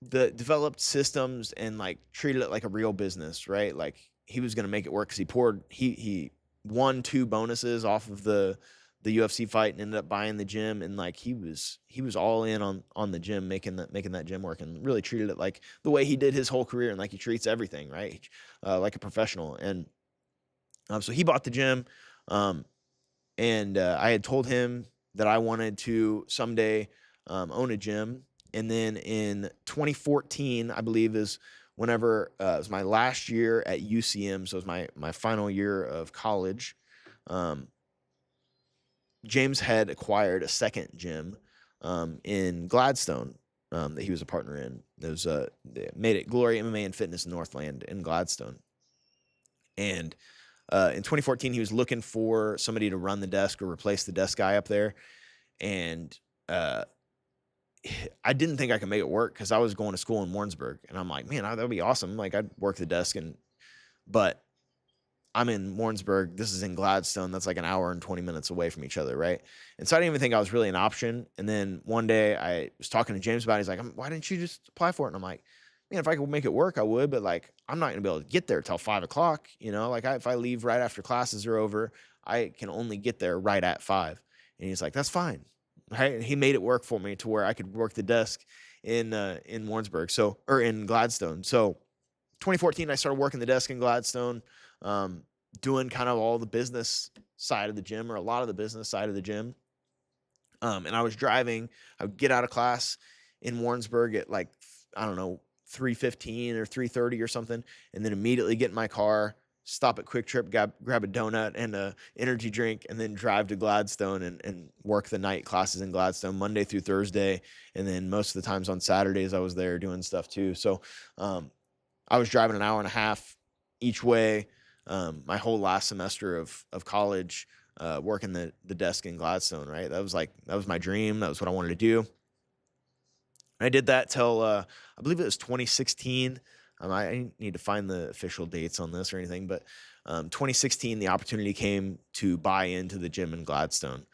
the developed systems and like treated it like a real business, right? Like, he was going to make it work because he won 2 bonuses off of the UFC fight and ended up buying the gym, and like he was all in on the gym, making that gym work, and really treated it like the way he did his whole career, and like he treats everything, right? Like a professional. And so he bought the gym, and I had told him that I wanted to someday own a gym. And then in 2014, I believe, is whenever it was my last year at UCM, so it was my final year of college. James had acquired a second gym in Gladstone that he was a partner in. It was they made it Glory MMA and Fitness Northland in Gladstone. And in 2014, he was looking for somebody to run the desk or replace the desk guy up there. And I didn't think I could make it work because I was going to school in Warrensburg. And I'm like, man, that would be awesome. Like, I'd work the desk. But I'm in Warrensburg. This is in Gladstone. That's like an hour and 20 minutes away from each other, right? And so I didn't even think I was really an option. And then one day I was talking to James about it. He's like, why didn't you just apply for it? And I'm like, man, if I could make it work, I would. But like, I'm not going to be able to get there till 5 o'clock. You know, like if I leave right after classes are over, I can only get there right at 5. And he's like, that's fine. Right? And he made it work for me to where I could work the desk in Warrensburg. Or in Gladstone. So 2014, I started working the desk in Gladstone, doing kind of all the business side of the gym, or a lot of the business side of the gym. And I was driving. I would get out of class in Warrensburg at like, I don't know, 3:15 or 3:30 or something, and then immediately get in my car, stop at Quick Trip, grab a donut and a energy drink, and then drive to Gladstone and work the night classes in Gladstone Monday through Thursday. And then most of the times on Saturdays I was there doing stuff too. So I was driving an hour and a half each way my whole last semester of college, working the desk in Gladstone, right? That was my dream. That was what I wanted to do. I did that till I believe it was 2016. I need to find the official dates on this or anything, but 2016, the opportunity came to buy into the gym in Gladstone.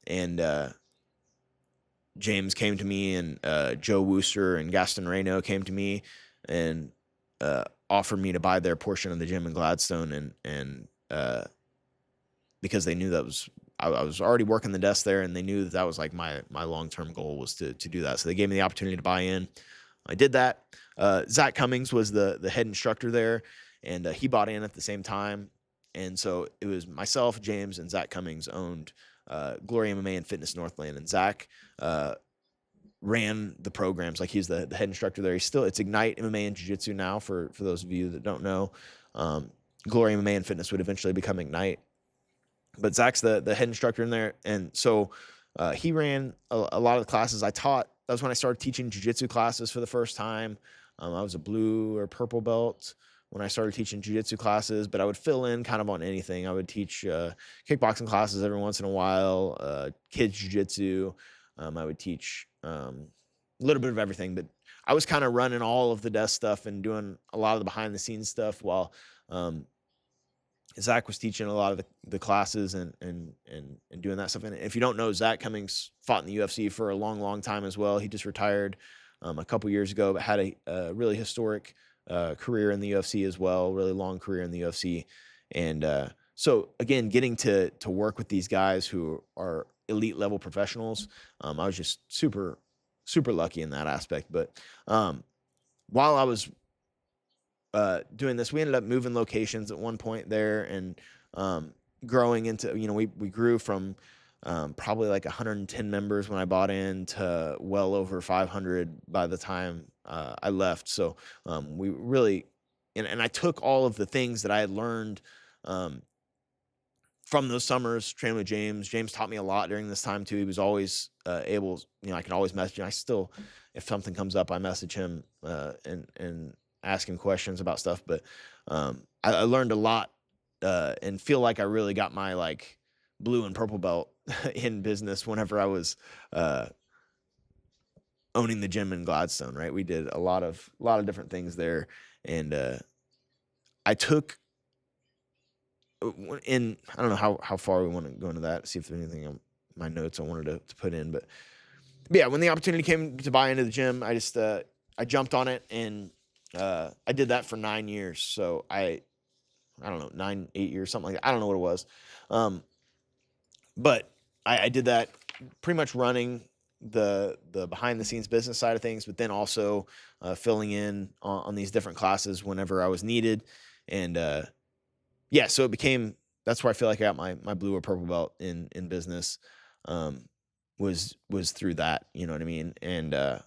And James came to me, and Joe Wooster and Gaston Reno came to me and offered me to buy their portion of the gym in Gladstone. And because they knew that I was already working the desk there, and they knew that was like my long-term goal was to do that. So they gave me the opportunity to buy in. I did that. Zach Cummings was the head instructor there, and he bought in at the same time. And so it was myself, James, and Zach Cummings owned Glory MMA and Fitness Northland. And Zach ran the programs. Like, he's the head instructor there. It's Ignite MMA and Jiu-Jitsu now, for those of you that don't know. Glory MMA and Fitness would eventually become Ignite. But Zach's the head instructor in there. And so he ran a lot of the classes I taught. That was when I started teaching jiu-jitsu classes for the first time. I was a blue or purple belt when I started teaching jiu-jitsu classes, but I would fill in kind of on anything. I would teach kickboxing classes every once in a while, kids jiu-jitsu. I would teach a little bit of everything, but I was kind of running all of the desk stuff and doing a lot of the behind-the-scenes stuff while Zach was teaching a lot of the classes and doing that stuff. And if you don't know, Zach Cummings fought in the UFC for a long, long time as well. He just retired a couple years ago, but had a really historic career in the UFC as well, really long career in the UFC. And so again, getting to work with these guys who are elite level professionals, I was just super, super lucky in that aspect. But while I was doing this, we ended up moving locations at one point there, and growing into, we grew from probably like 110 members when I bought in to well over 500 by the time I left. So we really, and I took all of the things that I had learned from those summers training with James. James taught me a lot during this time too. He was always able, I can always message him. I still, if something comes up, I message him and ask him questions about stuff. But I learned a lot and feel like I really got my like blue and purple belt in business whenever I was owning the gym in Gladstone, right? We did a lot of different things there. And I took in, I don't know how far we want to go into that, see if there's anything on my notes I wanted to put in. But yeah, when the opportunity came to buy into the gym, I just I jumped on it, and I did that for 9 years. So I don't know, 9, 8 years, something like that. I don't know what it was. But I did that pretty much running the behind the scenes business side of things, but then also filling in on these different classes whenever I was needed. And yeah, so it became, that's where I feel like I got my blue or purple belt in business, was through that, you know what I mean? And the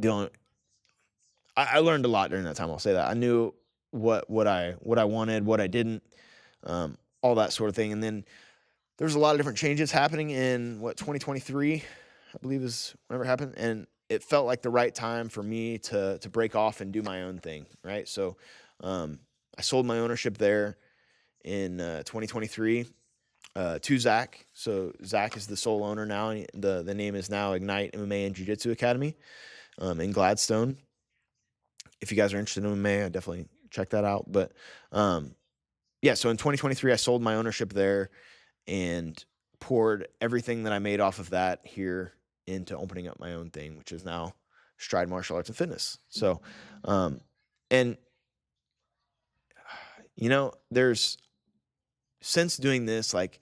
only, I learned a lot during that time. I'll say that. I knew what I wanted, what I didn't, all that sort of thing. And then there's a lot of different changes happening in 2023, I believe is whenever it happened. And it felt like the right time for me to break off and do my own thing. Right. So, I sold my ownership there in 2023 to Zach. So Zach is the sole owner now. And the name is now Ignite MMA and Jiu-Jitsu Academy in Gladstone. If you guys are interested in MMA, I definitely check that out. But yeah, so in 2023, I sold my ownership there and poured everything that I made off of that here into opening up my own thing, which is now Stride Martial Arts and Fitness. So, and you know, there's, since doing this, like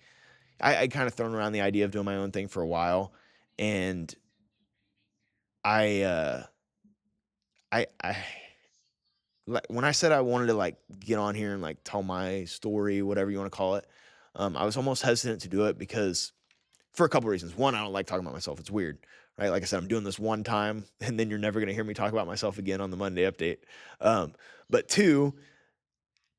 I kind of thrown around the idea of doing my own thing for a while, and I like when I said I wanted to like get on here and like tell my story, whatever you want to call it, I was almost hesitant to do it because for a couple reasons. One, I don't like talking about myself. It's weird, right? Like I said, I'm doing this one time, and then you're never going to hear me talk about myself again on the Monday update. But two,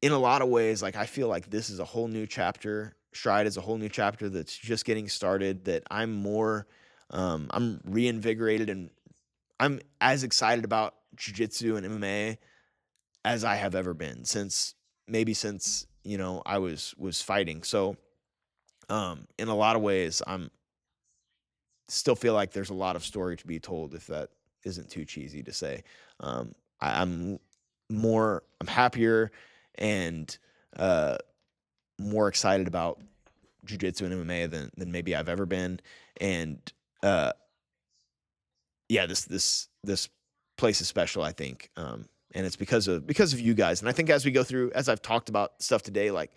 in a lot of ways, like I feel like this is a whole new chapter. Stride is a whole new chapter that's just getting started. That I'm more, I'm reinvigorated, and I'm as excited about jiu-jitsu and MMA as I have ever been since you know I was fighting. So in a lot of ways, I'm still feel like there's a lot of story to be told, if that isn't too cheesy to say. I'm I'm happier and more excited about jiu-jitsu and MMA than maybe I've ever been. And uh, yeah, this place is special, I think. And it's because of you guys. And I think as we go through, as I've talked about stuff today, like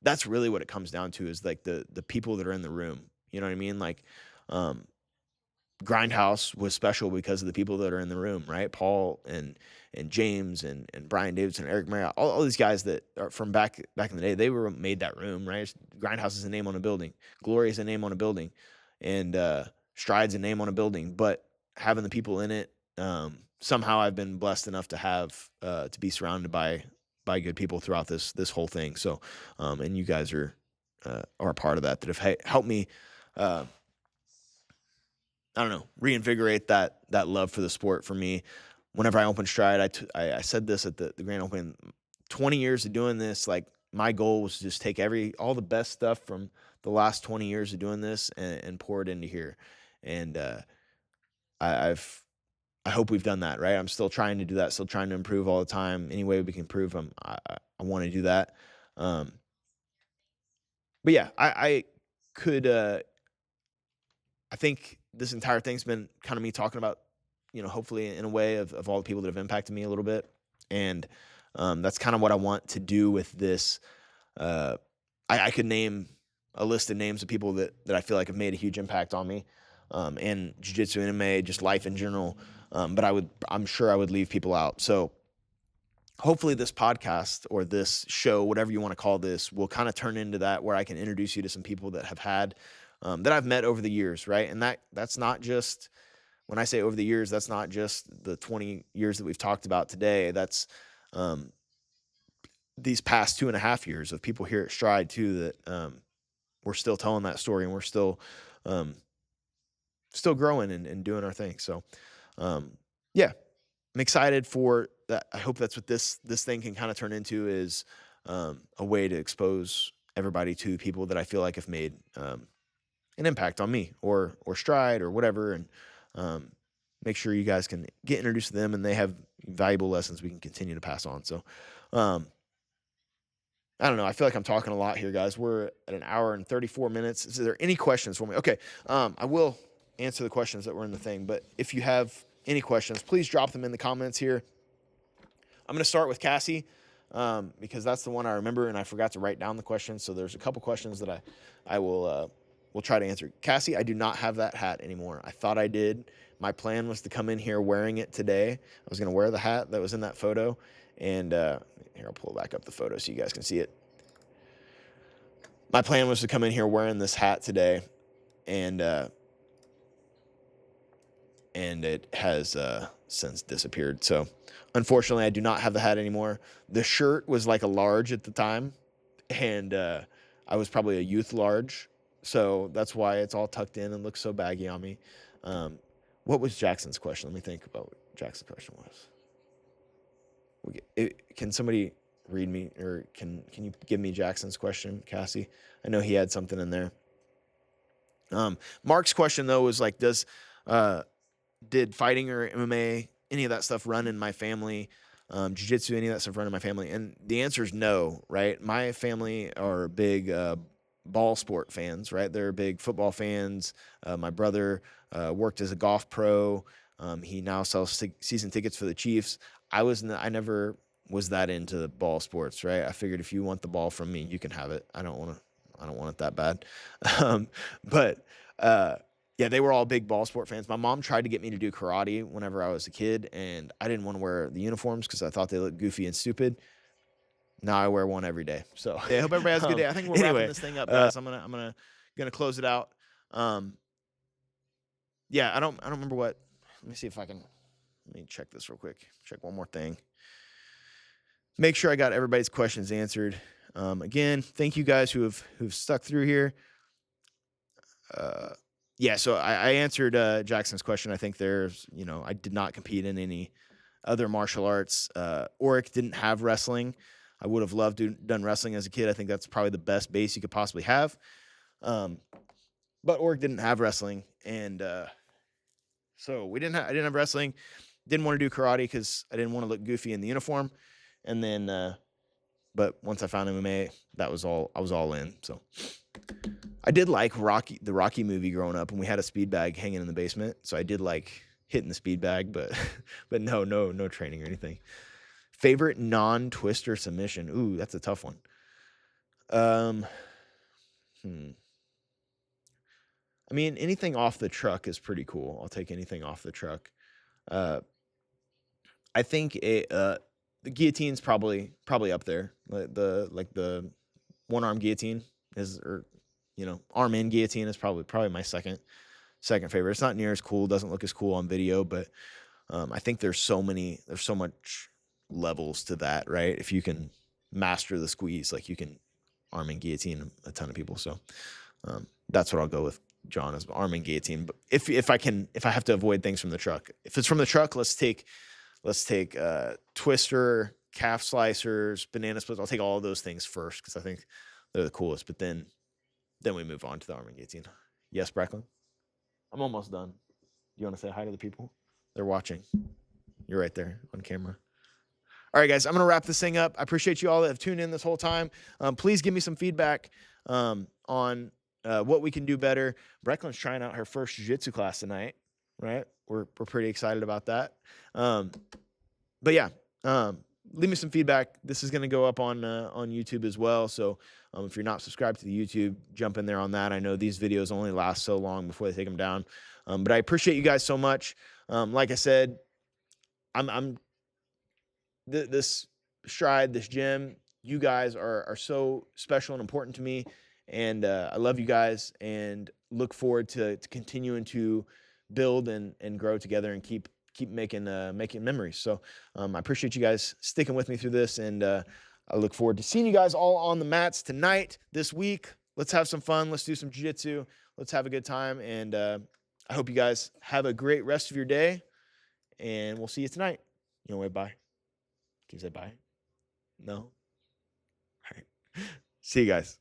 that's really what it comes down to, is like the people that are in the room. You know what I mean? Like, Grindhouse was special because of the people that are in the room, right? Paul and James and Brian Davidson, Eric Marriott, all these guys that are from back in the day, they were made that room, right? Grindhouse is a name on a building, Glory is a name on a building, and Stride's a name on a building. But having the people in it, somehow I've been blessed enough to have to be surrounded by good people throughout this whole thing. So, and you guys are a part of that have helped me. I don't know, reinvigorate that love for the sport for me. Whenever I opened Stride, I said this at the grand opening, 20 years of doing this, like my goal was to just take all the best stuff from the last 20 years of doing this and pour it into here. And I hope we've done that, right? I'm still trying to do that, still trying to improve all the time. Any way we can improve, I want to do that. But yeah, I could I think this entire thing's been kind of me talking about, you know, hopefully in a way of all the people that have impacted me a little bit. And that's kind of what I want to do with this. I could name a list of names of people that I feel like have made a huge impact on me, and jiu-jitsu, MMA, just life in general. But I'm sure I would leave people out. So hopefully this podcast or this show, whatever you want to call this, will kind of turn into that, where I can introduce you to some people that have had, that I've met over the years, right? And that's not just, when I say over the years, that's not just the 20 years that we've talked about today. That's these past 2.5 years of people here at Stride too, that we're still telling that story, and we're still growing and doing our thing. So yeah, I'm excited for that. I hope that's what this thing can kind of turn into, is a way to expose everybody to people that I feel like have made an impact on me or Stride or whatever. And make sure you guys can get introduced to them and they have valuable lessons we can continue to pass on. So, I don't know. I feel like I'm talking a lot here, guys. We're at an hour and 34 minutes. Is there any questions for me? Okay. I will answer the questions that were in the thing, but if you have any questions, please drop them in the comments here. I'm going to start with Cassie because that's the one I remember and I forgot to write down the questions. So there's a couple questions that I will try to answer. Cassie, I do not have that hat anymore. I thought I did. My plan was to come in here wearing it today. I was going to wear the hat that was in that photo. And here, I'll pull back up the photo so you guys can see it. My plan was to come in here wearing this hat today. And it has since disappeared. So unfortunately, I do not have the hat anymore. The shirt was like a large at the time. And I was probably a youth large. So that's why it's all tucked in and looks so baggy on me. What was Jackson's question? Let me think about what Jackson's question was. Can somebody read me, or can you give me Jackson's question, Cassie? I know he had something in there. Mark's question though was like, did fighting or MMA, any of that stuff run in my family? Jiu-jitsu, any of that stuff run in my family? And the answer is no, right? My family are big ball sport fans, right? They're big football fans. My brother worked as a golf pro. He now sells season tickets for the Chiefs. I never was that into the ball sports, right? I figured if you want the ball from me, you can have it. I don't want it that bad. Yeah, they were all big ball sport fans. My mom tried to get me to do karate whenever I was a kid, and I didn't want to wear the uniforms because I thought they looked goofy and stupid. Now I wear one every day. So yeah, I hope everybody has a good day. I think we're wrapping this thing up, guys. I'm gonna close it out. Yeah, I don't remember what. Let me see if I can. Let me check this real quick. Check one more thing. Make sure I got everybody's questions answered. Again, thank you guys who've stuck through here. Yeah, so I answered Jackson's question. I think I did not compete in any other martial arts. Oric didn't have wrestling. I would have loved to done wrestling as a kid. I think that's probably the best base you could possibly have. But Oric didn't have wrestling, and so I didn't have wrestling. Didn't want to do karate because I didn't want to look goofy in the uniform. And then, but once I found MMA, I was all in. So I did like the Rocky movie growing up, and we had a speed bag hanging in the basement. So I did like hitting the speed bag, but no training or anything. Favorite non-twister submission? Ooh, that's a tough one. I mean, anything off the truck is pretty cool. I'll take anything off the truck. I think the guillotine's probably up there. The one-arm guillotine arm in guillotine is probably my second favorite. It's not near as cool, doesn't look as cool on video, but I think there's so much levels to that, right? If you can master the squeeze, like you can arm and guillotine a ton of people. So that's what I'll go with, John, is arm and guillotine. But if I have to avoid things from the truck, if it's from the truck, let's take twister, calf slicers, banana splits. I'll take all of those things first because I think they're the coolest. But then we move on to the arm and guillotine. Yes, Bracklin? I'm almost done. You want to say hi to the people? They're watching. You're right there on camera. All right, guys, I'm going to wrap this thing up. I appreciate you all that have tuned in this whole time. Please give me some feedback on what we can do better. Brecklin's trying out her first jiu-jitsu class tonight, right? We're pretty excited about that. But yeah, leave me some feedback. This is going to go up on YouTube as well. So if you're not subscribed to the YouTube, jump in there on that. I know these videos only last so long before they take them down. But I appreciate you guys so much. Like I said, this Stride, this gym, you guys are so special and important to me. And I love you guys and look forward to continuing to build and grow together and keep making memories. So I appreciate you guys sticking with me through this, and I look forward to seeing you guys all on the mats tonight, this week. Let's have some fun. Let's do some jiu-jitsu. Let's have a good time, and I hope you guys have a great rest of your day, and we'll see you tonight. You know, wave bye. Can you say bye? No? All right. See you guys.